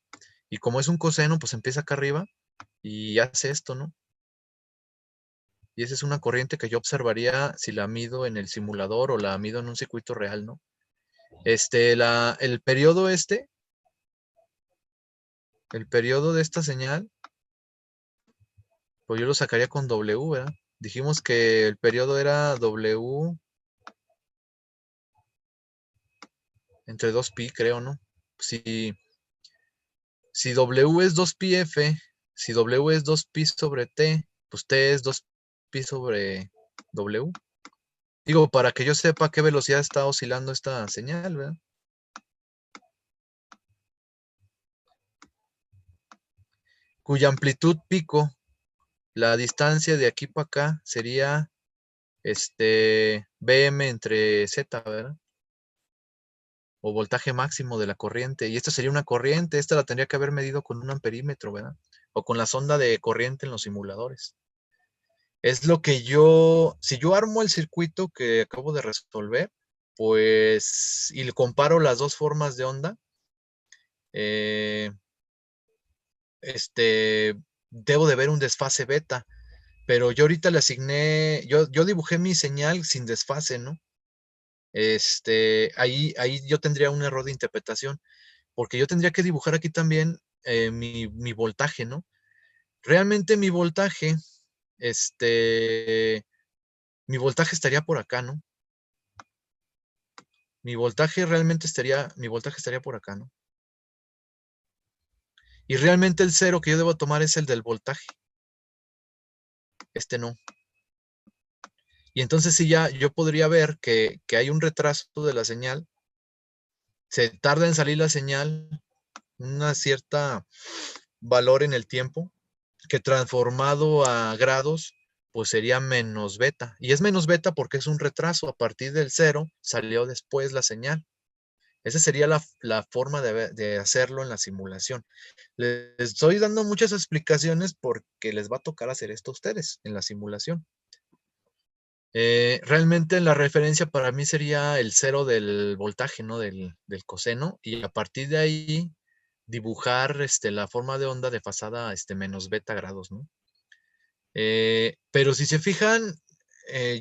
y como es un coseno, pues empieza acá arriba y hace esto, ¿no? Y esa es una corriente que yo observaría si la mido en el simulador o la mido en un circuito real, ¿no? El periodo el periodo de esta señal, pues yo lo sacaría con W, ¿verdad? Dijimos que el periodo era W entre 2pi, creo, ¿no? Si, si W es 2pi-f, si W es 2pi sobre T, pues T es 2pi sobre W. Digo, para que yo sepa a qué velocidad está oscilando esta señal, ¿verdad? Cuya amplitud pico, la distancia de aquí para acá sería Bm entre Z, ¿verdad? O voltaje máximo de la corriente. Y esta sería una corriente, esta la tendría que haber medido con un amperímetro, ¿verdad? O con la sonda de corriente en los simuladores. Es lo que si yo armo el circuito que acabo de resolver, pues, y le comparo las dos formas de onda, eh, debo de ver un desfase beta, pero yo ahorita le asigné, yo dibujé mi señal sin desfase, ¿no? Ahí yo tendría un error de interpretación, porque yo tendría que dibujar aquí también mi voltaje, ¿no? Realmente este, mi voltaje estaría por acá, ¿no? Mi voltaje estaría por acá, ¿no? Y realmente el cero que yo debo tomar es el del voltaje. Este no. Y entonces sí ya yo podría ver que hay un retraso de la señal. Se tarda en salir la señal, una cierta valor en el tiempo, que transformado a grados, pues sería menos beta. Y es menos beta porque es un retraso. A partir del cero salió después la señal. Esa sería la forma de hacerlo en la simulación. Les estoy dando muchas explicaciones porque les va a tocar hacer esto a ustedes en la simulación. Realmente la referencia para mí sería el cero del voltaje, ¿no? Del coseno. Y a partir de ahí dibujar la forma de onda desfasada menos beta grados, ¿no? Pero si se fijan,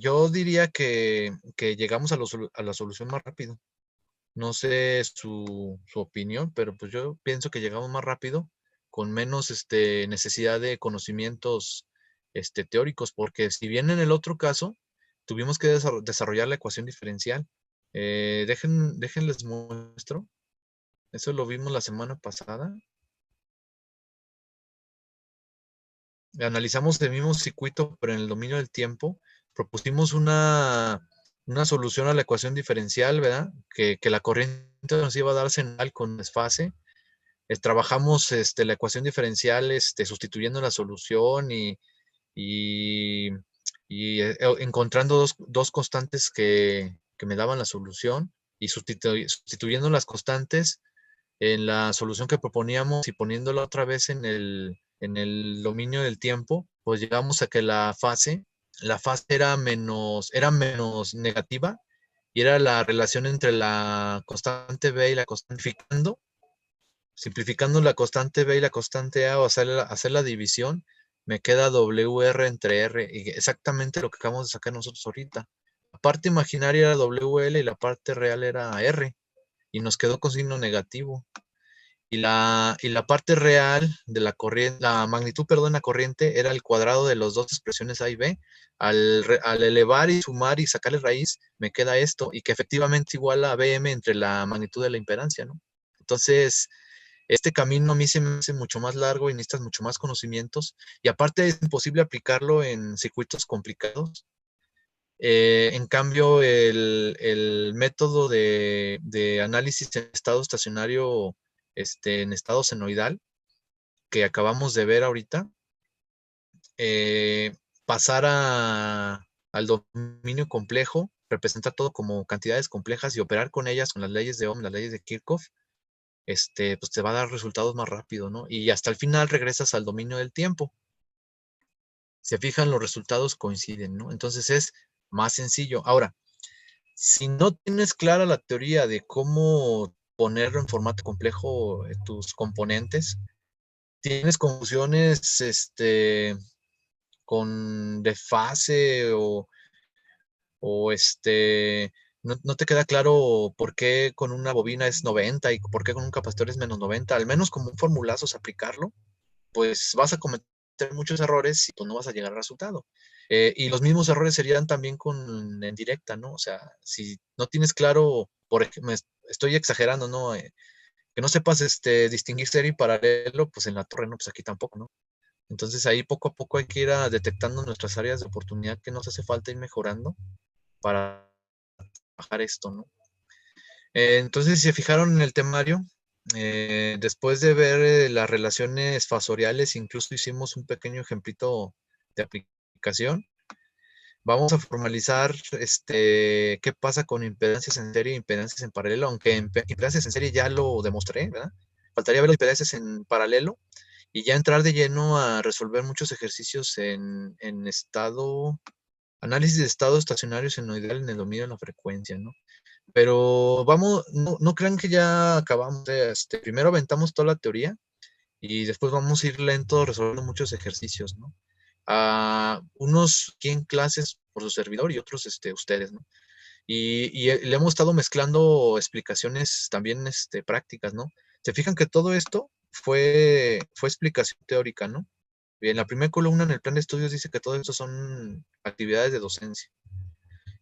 yo diría que llegamos a la solución más rápido. No sé su opinión, pero pues yo pienso que llegamos más rápido con menos necesidad de conocimientos teóricos, porque si bien en el otro caso tuvimos que desarrollar la ecuación diferencial. Déjenles muestro. Eso lo vimos la semana pasada. Analizamos el mismo circuito, pero en el dominio del tiempo. Propusimos una solución a la ecuación diferencial, ¿verdad? Que la corriente nos iba a dar señal con desfase. Trabajamos la ecuación diferencial sustituyendo la solución y, encontrando dos constantes que me daban la solución y sustituyendo las constantes en la solución que proponíamos y poniéndola otra vez en el dominio del tiempo, pues llegamos a que la fase era menos negativa y era la relación entre la constante B y la constante simplificando la constante B y la constante A o hacer la división, me queda WR entre R, y exactamente lo que acabamos de sacar nosotros ahorita. La parte imaginaria era WL y la parte real era R, y nos quedó con signo negativo. Y la parte real de la corriente, la magnitud, perdón, la corriente era el cuadrado de las dos expresiones A y B. Al elevar y sumar y sacarle raíz, me queda esto, y que efectivamente igual a BM entre la magnitud de la impedancia, ¿no? Entonces, este camino a mí se me hace mucho más largo y necesitas mucho más conocimientos. Y aparte es imposible aplicarlo en circuitos complicados. En cambio, el método de análisis en estado estacionario, en estado senoidal, que acabamos de ver ahorita, pasar al dominio complejo, representar todo como cantidades complejas y operar con ellas, con las leyes de Ohm, las leyes de Kirchhoff, pues te va a dar resultados más rápido, ¿no? Y hasta el final regresas al dominio del tiempo. Se fijan, los resultados coinciden, ¿no? Entonces es más sencillo. Ahora, si no tienes clara la teoría de cómo poner en formato complejo tus componentes, tienes confusiones con desfase o no te queda claro por qué con una bobina es 90 y por qué con un capacitor es menos 90, al menos como un formulazo aplicarlo, pues vas a cometer muchos errores y pues no vas a llegar al resultado. Y los mismos errores serían también en directa, ¿no? O sea, si no tienes claro, por ejemplo, estoy exagerando, ¿no? Que no sepas distinguir serie y paralelo, pues en la torre, ¿no? Pues aquí tampoco, ¿no? Entonces ahí poco a poco hay que ir detectando nuestras áreas de oportunidad que nos hace falta ir mejorando para bajar esto, ¿no? Entonces, si se fijaron en el temario, después de ver las relaciones fasoriales, incluso hicimos un pequeño ejemplito de aplicación. Vamos a formalizar qué pasa con impedancias en serie e impedancias en paralelo, aunque impedancias en serie ya lo demostré, ¿verdad? Faltaría ver las impedancias en paralelo y ya entrar de lleno a resolver muchos ejercicios en análisis de estado estacionario senoidal en el dominio de la frecuencia, ¿no? Pero vamos, no crean que ya acabamos. Primero aventamos toda la teoría y después vamos a ir lento resolviendo muchos ejercicios, ¿no? Unos aquí en clases por su servidor y otros ustedes, ¿no? Y le hemos estado mezclando explicaciones también prácticas, ¿no? Se fijan que todo esto fue explicación teórica, ¿no? En la primera columna en el plan de estudios dice que todo esto son actividades de docencia.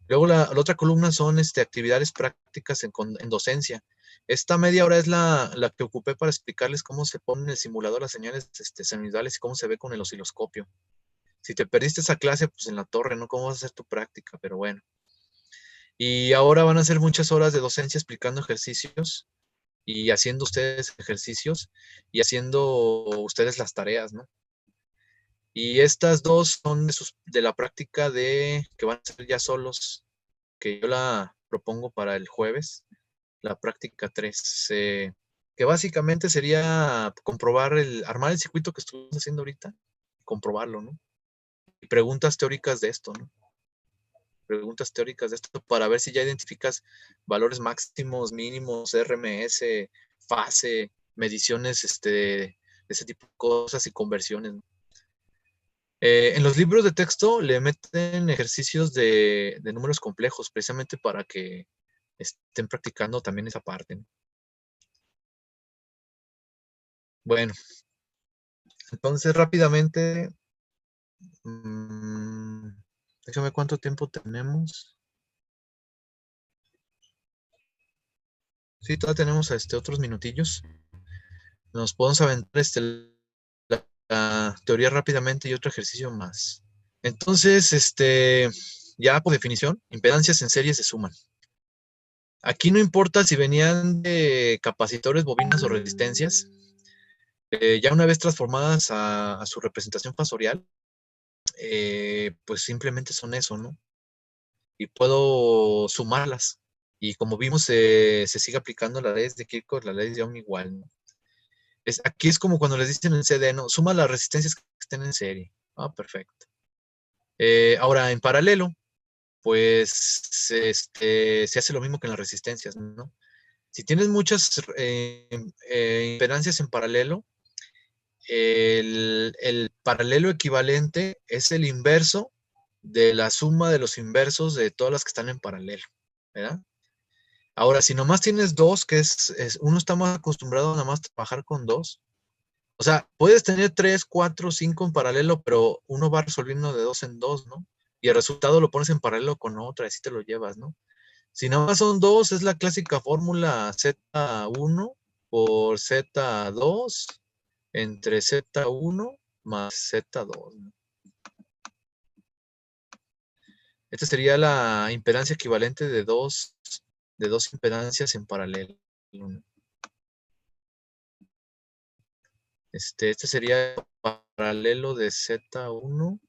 Luego la otra columna son actividades prácticas en docencia. Esta media hora es la que ocupé para explicarles cómo se pone en el simulador las señales senoidales y cómo se ve con el osciloscopio. Si te perdiste esa clase, pues en la torre, ¿no? ¿Cómo vas a hacer tu práctica? Pero bueno. Y ahora van a ser muchas horas de docencia explicando ejercicios y haciendo ustedes ejercicios y haciendo ustedes las tareas, ¿no? Y estas dos son de la práctica que van a ser ya solos, que yo la propongo para el jueves, la práctica 3, que básicamente sería armar el circuito que estuvimos haciendo ahorita, comprobarlo, ¿no? Y preguntas teóricas de esto, ¿no? Preguntas teóricas de esto para ver si ya identificas valores máximos, mínimos, RMS, fase, mediciones de ese tipo de cosas y conversiones, ¿no? En los libros de texto le meten ejercicios de números complejos, precisamente para que estén practicando también esa parte, ¿no? Bueno, entonces rápidamente, déjame ver cuánto tiempo tenemos. Sí, todavía tenemos otros minutillos. Nos podemos aventar la teoría rápidamente y otro ejercicio más. Entonces, ya por definición, impedancias en serie se suman. Aquí no importa si venían de capacitores, bobinas o resistencias, ya una vez transformadas a su representación fasorial, pues simplemente son eso, ¿no? Y puedo sumarlas. Y como vimos, se sigue aplicando las leyes de Kirchhoff, las leyes de Ohm igual, ¿no? Aquí es como cuando les dicen en CD, ¿no? Suma las resistencias que estén en serie. Ah, perfecto. Ahora, en paralelo, pues se hace lo mismo que en las resistencias, ¿no? Si tienes muchas impedancias en paralelo, el paralelo equivalente es el inverso de la suma de los inversos de todas las que están en paralelo, ¿verdad? Ahora, si nomás tienes dos, uno está más acostumbrado a nada más trabajar con dos. O sea, puedes tener 3, 4, 5 en paralelo, pero uno va resolviendo de dos en dos, ¿no? Y el resultado lo pones en paralelo con otra, así te lo llevas, ¿no? Si nada más son dos, es la clásica fórmula Z1 por Z2 entre Z1 más Z2, ¿no? Esta sería la impedancia equivalente de dos impedancias en paralelo, ¿no? Este sería el paralelo de Z1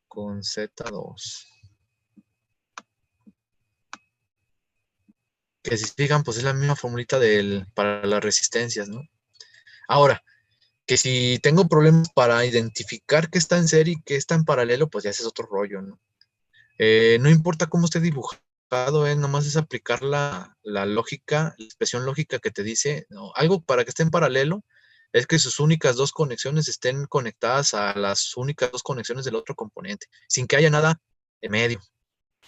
con Z2. Que si se fijan, pues es la misma formulita para las resistencias, ¿no? Ahora, que si tengo problemas para identificar qué está en serie y qué está en paralelo, pues ya ese es otro rollo, ¿no? No importa cómo esté dibujado, nomás es aplicar la lógica, la expresión lógica que te dice, ¿no? Algo para que esté en paralelo es que sus únicas dos conexiones estén conectadas a las únicas dos conexiones del otro componente, sin que haya nada en medio.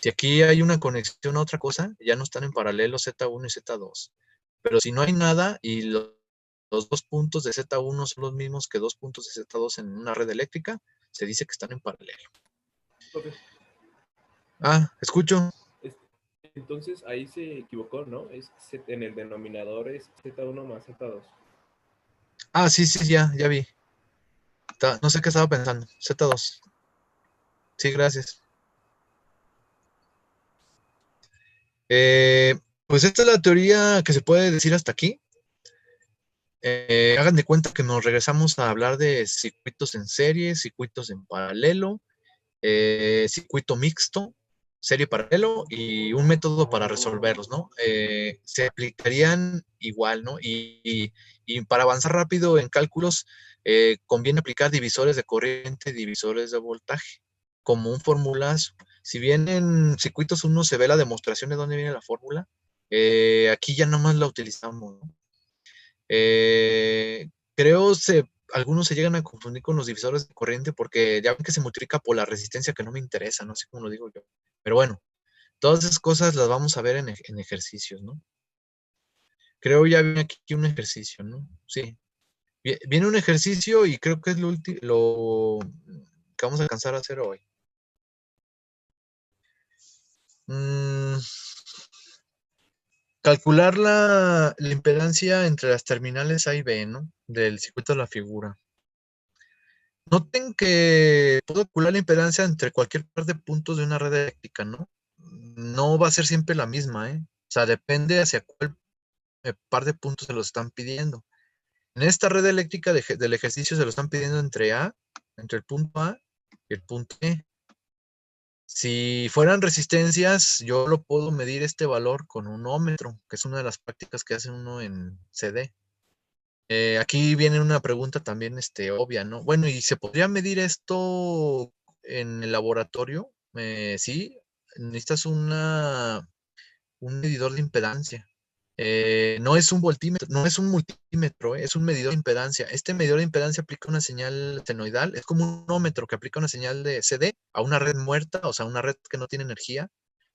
Si aquí hay una conexión a otra cosa, ya no están en paralelo Z1 y Z2. Pero si no hay nada y los dos puntos de Z1 son los mismos que dos puntos de Z2 en una red eléctrica, se dice que están en paralelo. Ok. Ah, escucho. Entonces ahí se equivocó, ¿no? En el denominador es Z1 más Z2. Ah, sí, ya vi. No sé qué estaba pensando. Z2. Sí, gracias. Pues esta es la teoría que se puede decir hasta aquí. Hagan de cuenta que nos regresamos a hablar de circuitos en serie, circuitos en paralelo, circuito mixto, serie paralelo y un método para resolverlos, ¿no? Se aplicarían igual, ¿no? Y para avanzar rápido en cálculos, conviene aplicar divisores de corriente, divisores de voltaje, como un formulazo. Si bien en circuitos 1 se ve la demostración de dónde viene la fórmula, aquí ya nomás la utilizamos, ¿no? Creo algunos se llegan a confundir con los divisores de corriente porque ya ven que se multiplica por la resistencia que no me interesa, no sé cómo lo digo yo. Pero bueno, todas esas cosas las vamos a ver en ejercicios, ¿no? Creo ya viene aquí un ejercicio, ¿no? Sí. Viene un ejercicio y creo que es lo que vamos a alcanzar a hacer hoy. Mm, calcular la impedancia entre las terminales A y B, ¿no? Del circuito de la figura. Noten que puedo calcular la impedancia entre cualquier par de puntos de una red eléctrica, ¿no? No va a ser siempre la misma, ¿eh? O sea, depende hacia cuál par de puntos se los están pidiendo. En esta red eléctrica del ejercicio se lo están pidiendo entre el punto A y el punto E. Si fueran resistencias, yo lo puedo medir este valor con un ohmmetro, que es una de las prácticas que hace uno en CD. Aquí viene una pregunta también obvia, ¿no? Bueno, ¿y se podría medir esto en el laboratorio? Sí, necesitas un medidor de impedancia. No es un voltímetro, no es un multímetro, es un medidor de impedancia. Este medidor de impedancia aplica una señal senoidal, es como un ohmmetro que aplica una señal de CD a una red muerta, o sea, una red que no tiene energía.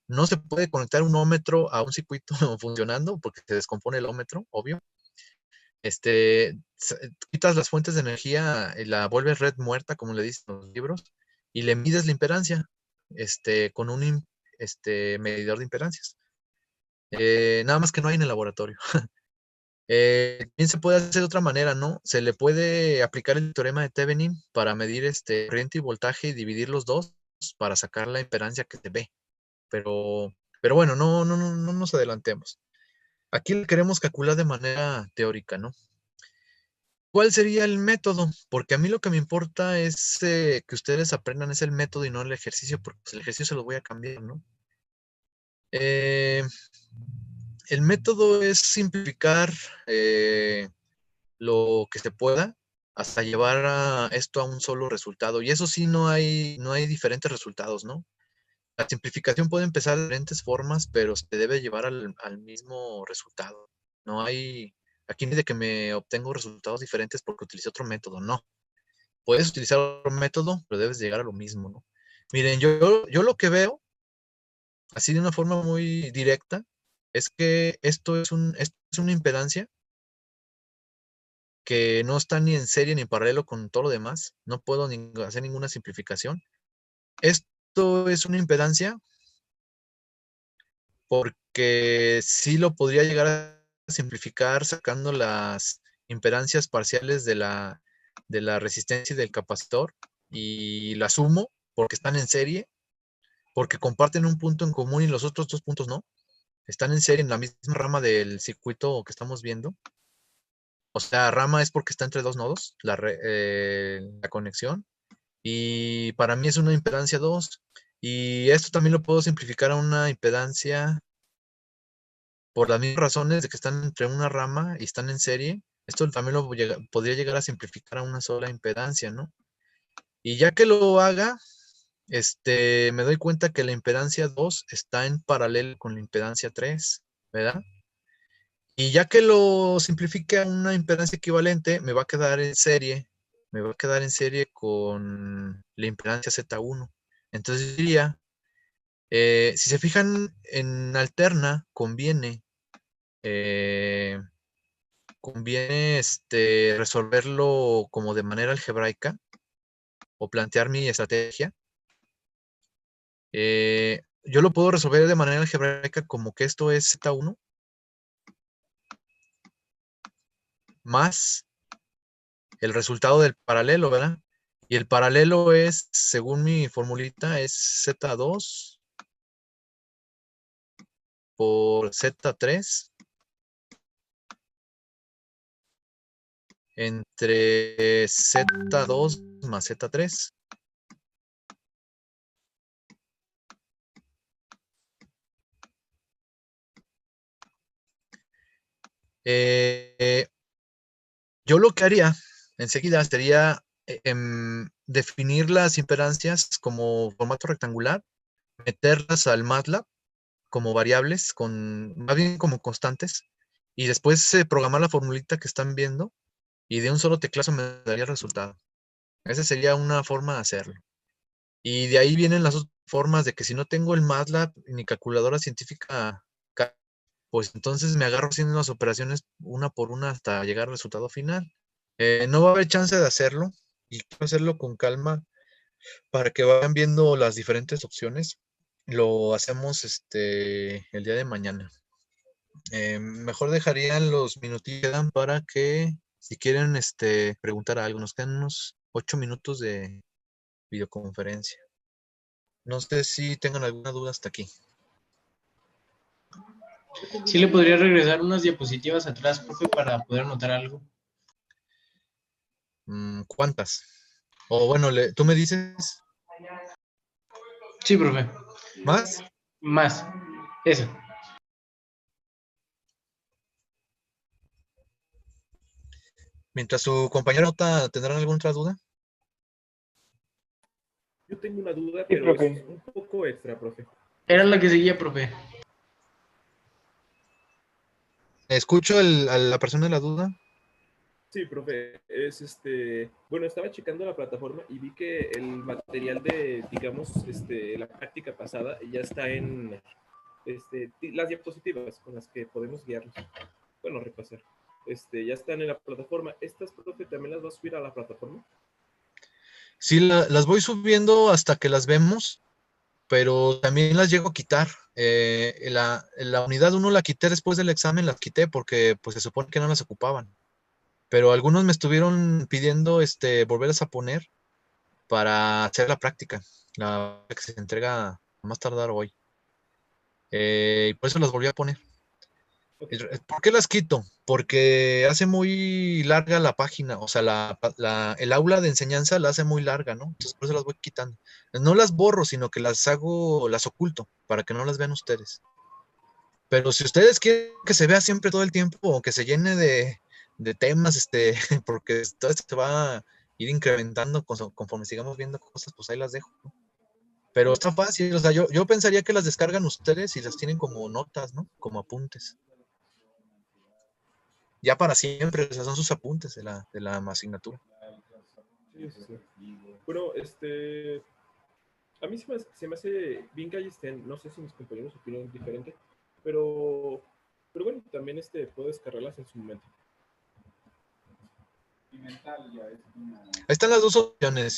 No se puede conectar un ohmmetro a un circuito funcionando porque se descompone el ohmmetro, obvio. Quitas las fuentes de energía y la vuelves red muerta, como le dicen los libros, y le mides la impedancia, con un medidor de impedancias. Nada más que no hay en el laboratorio. Bien se puede hacer de otra manera, ¿no? Se le puede aplicar el teorema de Thevenin para medir corriente y voltaje y dividir los dos para sacar la impedancia que se ve. Pero bueno, no nos adelantemos. Aquí lo queremos calcular de manera teórica, ¿no? ¿Cuál sería el método? Porque a mí lo que me importa es que ustedes aprendan es el método y no el ejercicio, porque pues, el ejercicio se lo voy a cambiar, ¿no? El método es simplificar lo que se pueda hasta llevar esto a un solo resultado. Y eso sí, no hay diferentes resultados, ¿no? La simplificación puede empezar de diferentes formas, pero se debe llevar al mismo resultado. No hay, aquí ni de que me obtengo resultados diferentes porque utilicé otro método, no. Puedes utilizar otro método, pero debes llegar a lo mismo, ¿no? Miren, yo lo que veo, así de una forma muy directa, es que esto es una impedancia que no está ni en serie ni en paralelo con todo lo demás. No puedo hacer ninguna simplificación. Esto es una impedancia porque sí lo podría llegar a simplificar sacando las impedancias parciales de la resistencia y del capacitor y la sumo porque están en serie, porque comparten un punto en común y los otros dos puntos no. Están en serie en la misma rama del circuito que estamos viendo. O sea, rama es porque está entre dos nodos, la conexión. Y para mí es una impedancia 2. Y esto también lo puedo simplificar a una impedancia por las mismas razones de que están entre una rama y están en serie. Esto también podría llegar a simplificar a una sola impedancia, ¿no? Y ya que lo haga, me doy cuenta que la impedancia 2 está en paralelo con la impedancia 3, ¿verdad? Y ya que lo simplifique a una impedancia equivalente, me va a quedar en serie con la impedancia Z1. Entonces diría, si se fijan en alterna, eh, conviene resolverlo como de manera algebraica o plantear mi estrategia. Yo lo puedo resolver de manera algebraica como que esto es Z1 más el resultado del paralelo, ¿verdad? Y el paralelo es, según mi formulita, es Z2 por Z3 entre Z2 más Z3. Yo lo que haría enseguida sería definir las impedancias como formato rectangular, meterlas al MATLAB como variables, más bien como constantes, y después programar la formulita que están viendo y de un solo teclazo me daría el resultado. Esa sería una forma de hacerlo. Y de ahí vienen las otras formas de que si no tengo el MATLAB ni calculadora científica, pues entonces me agarro haciendo las operaciones una por una hasta llegar al resultado final. No va a haber chance de hacerlo y quiero hacerlo con calma para que vayan viendo las diferentes opciones. lo hacemos el día de mañana. Mejor dejaría los minutillos que quedan para que, si quieren preguntar algo, nos quedan unos 8 minutos de videoconferencia. No sé si tengan alguna duda hasta aquí. Yo tengo ¿Sí una le podría duda. regresar unas diapositivas atrás, profe, para poder anotar algo? ¿Cuántas? O bueno, tú me dices Sí, profe. más. Más. Eso. Mientras su compañero nota, ¿tendrán alguna otra duda? Yo tengo una duda, Sí, pero es profe. un poco extra, profe. Era la que seguía, profe. Escucho a la persona de la duda. Sí, profe, es bueno, estaba checando la plataforma y vi que el material de, digamos, la práctica pasada ya está en, las diapositivas con las que podemos guiarnos, bueno, repasar. Ya están en la plataforma. ¿Estas, profe, también las va a subir a la plataforma? Sí, las voy subiendo hasta que las vemos, pero también las llego a quitar. En la unidad 1 la quité después del examen, las quité porque pues se supone que no las ocupaban. Pero algunos me estuvieron pidiendo volverlas a poner para hacer la práctica, la que se entrega a más tardar hoy. Y por eso las volví a poner. Ok, ¿Por qué las quito? Porque hace muy larga la página, o sea, el aula de enseñanza la hace muy larga, ¿no? Entonces por eso las voy quitando. No las borro, sino que las oculto para que no las vean ustedes. Pero si ustedes quieren que se vea siempre todo el tiempo o que se llene de temas, porque todo esto se va a ir incrementando conforme sigamos viendo cosas, pues ahí las dejo, ¿no? Pero está fácil, o sea, yo pensaría que las descargan ustedes y las tienen como notas, ¿no? Como apuntes. Ya para siempre, o sea, son sus apuntes de la asignatura. sí, sí, sí. Bueno, a mí se me hace bien que ahí estén, no sé si mis compañeros opinan diferente, pero, pero bueno, también puedo descargarlas en su momento. Ahí están las dos opciones.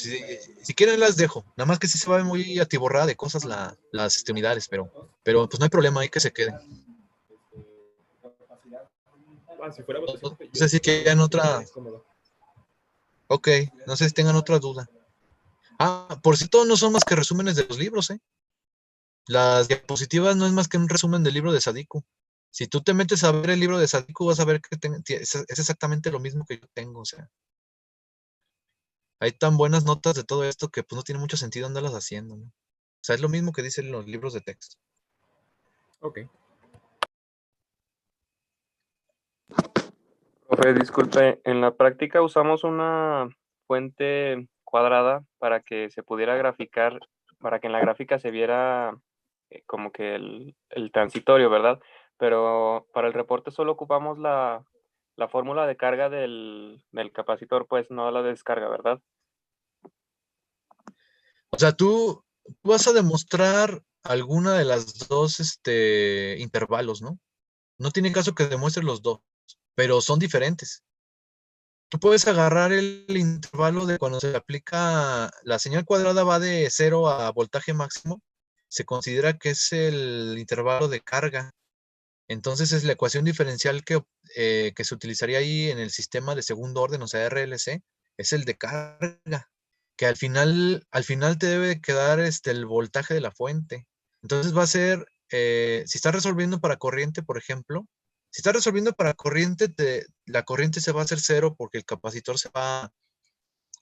Si quieren las dejo. Nada más que sí se va muy atiborrada de cosas las unidades, pero pues no hay problema, ahí que se queden. Ah, si fuera No, votación, profe, no yo sé si descargo las quieran que se me otra. hagan cómodo. Ok, no sé si tengan otra duda. Ah, por cierto, no son más que resúmenes de los libros, ¿eh? Las diapositivas no es más que un resumen del libro de Sadiku. Si tú te metes a ver el libro de Sadiku, vas a ver que es exactamente lo mismo que yo tengo. O sea, hay tan buenas notas de todo esto que pues no tiene mucho sentido andarlas haciendo, ¿no? O sea, es lo mismo que dicen los libros de texto. Ok. Profe, disculpe, en la práctica usamos una fuente cuadrada para que se pudiera graficar, para que en la gráfica se viera como que el transitorio, ¿verdad? Pero para el reporte solo ocupamos la fórmula de carga del capacitor, pues no la descarga, ¿verdad? O sea, tú vas a demostrar alguna de las dos intervalos, ¿no? No tiene caso que demuestres los dos, pero son diferentes. Tú puedes agarrar el intervalo de cuando se aplica la señal cuadrada va de 0 a voltaje máximo, se considera que es el intervalo de carga. Entonces es la ecuación diferencial que se utilizaría ahí en el sistema de segundo orden, o sea, RLC, es el de carga, que al final te debe quedar el voltaje de la fuente. Entonces va a ser, si estás resolviendo para corriente, por ejemplo, si estás resolviendo para corriente, la corriente se va a hacer cero porque el capacitor se va,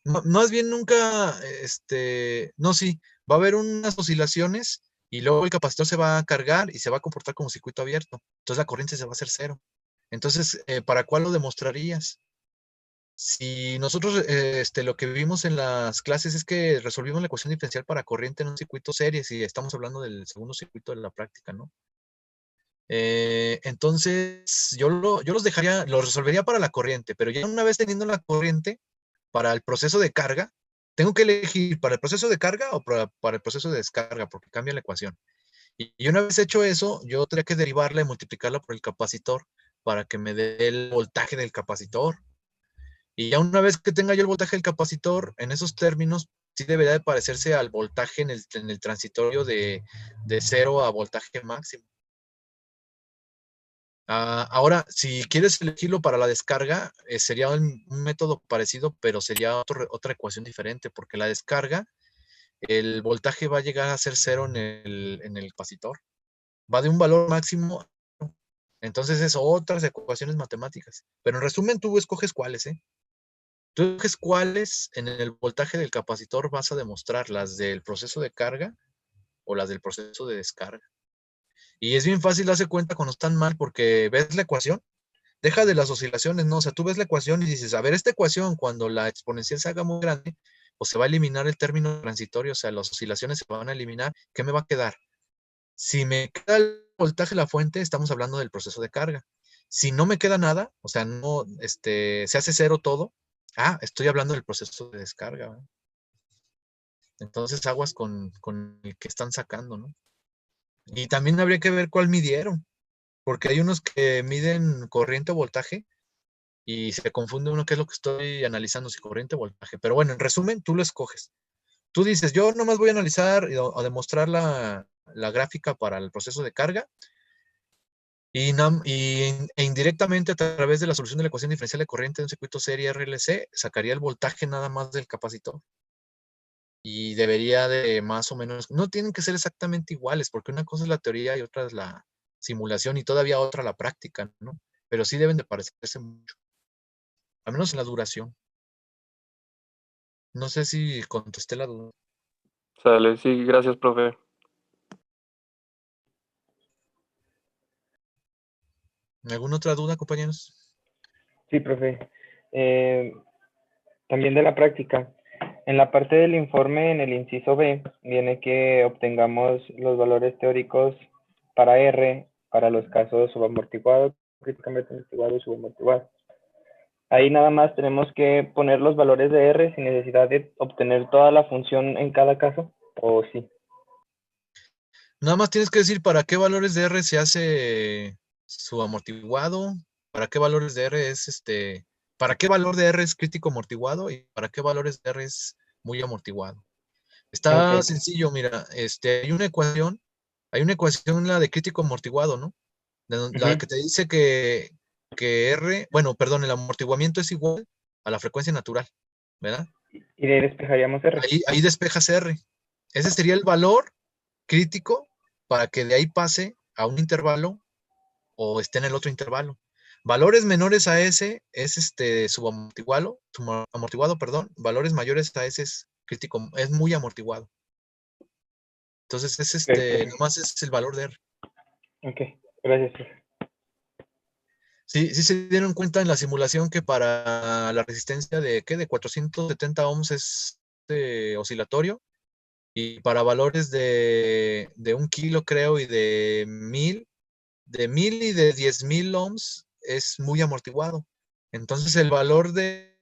más bien nunca, no, sí, va a haber unas oscilaciones y luego el capacitor se va a cargar y se va a comportar como circuito abierto. Entonces la corriente se va a hacer cero. Entonces, ¿para cuál lo demostrarías? Si nosotros lo que vimos en las clases es que resolvimos la ecuación diferencial para corriente en un circuito series y estamos hablando del segundo circuito de la práctica, ¿no? Entonces, yo los resolvería para la corriente, pero ya una vez teniendo la corriente, para el proceso de carga, tengo que elegir para el proceso de carga o para el proceso de descarga, porque cambia la ecuación. Y una vez hecho eso, yo tendría que derivarla y multiplicarla por el capacitor para que me dé el voltaje del capacitor. Y ya una vez que tenga yo el voltaje del capacitor, en esos términos, sí debería de parecerse al voltaje en el transitorio de 0 a voltaje máximo. Ahora, si quieres elegirlo para la descarga, sería un método parecido, pero sería otra ecuación diferente, porque la descarga, el voltaje va a llegar a ser 0 en el capacitor. Va de un valor máximo. Entonces es otras ecuaciones matemáticas. Pero en resumen, tú escoges cuáles, ¿eh? Tú escoges cuáles en el voltaje del capacitor vas a demostrar, las del proceso de carga o las del proceso de descarga. Y es bien fácil darse cuenta cuando están mal, porque ves la ecuación, deja de las oscilaciones, ¿no? O sea, tú ves la ecuación y dices, a ver, esta ecuación, cuando la exponencial se haga muy grande, pues se va a eliminar el término transitorio, o sea, las oscilaciones se van a eliminar. ¿Qué me va a quedar? Si me queda el voltaje de la fuente, estamos hablando del proceso de carga. Si no me queda nada, o sea, no, se hace 0 todo, estoy hablando del proceso de descarga, ¿no? Entonces aguas con el que están sacando, ¿no? Y también habría que ver cuál midieron, porque hay unos que miden corriente o voltaje y se confunde uno qué es lo que estoy analizando, si corriente o voltaje. Pero bueno, en resumen, tú lo escoges. Tú dices, yo nomás voy a analizar o demostrar la gráfica para el proceso de carga e indirectamente a través de la solución de la ecuación diferencial de corriente de un circuito serie RLC, sacaría el voltaje nada más del capacitor. Y debería de más o menos, no tienen que ser exactamente iguales, porque una cosa es la teoría y otra es la simulación y todavía otra la práctica, ¿no? Pero sí deben de parecerse mucho, al menos en la duración. No sé si contesté la duda. Sale, sí, gracias, profe. ¿Alguna otra duda, compañeros? Sí, profe. También de la práctica. En la parte del informe, en el inciso B, viene que obtengamos los valores teóricos para R, para los casos subamortiguado, críticamente amortiguado y subamortiguado. Ahí nada más tenemos que poner los valores de R sin necesidad de obtener toda la función en cada caso, ¿o sí? Nada más tienes que decir para qué valores de R se hace su amortiguado, para qué valores de R es para qué valor de R es crítico amortiguado y para qué valores de R es muy amortiguado. Está Ok. sencillo, mira, hay una ecuación, la de crítico amortiguado, ¿no? La que te dice que R, bueno, perdón, el amortiguamiento es igual a la frecuencia natural, ¿verdad? Y de ahí despejaríamos R. Ahí despejas R. Ese sería el valor crítico para que de ahí pase a un intervalo o esté en el otro intervalo. Valores menores a ese es subamortiguado, perdón. Valores mayores a ese es crítico, es muy amortiguado. Entonces Perfecto. nomás es el valor de R. Ok, gracias, profe. Sí se dieron cuenta en la simulación que para la resistencia de 470 ohms es oscilatorio, y para valores de 1 kilo, creo, y de 1000 y de 10,000 ohms es muy amortiguado. Entonces el valor de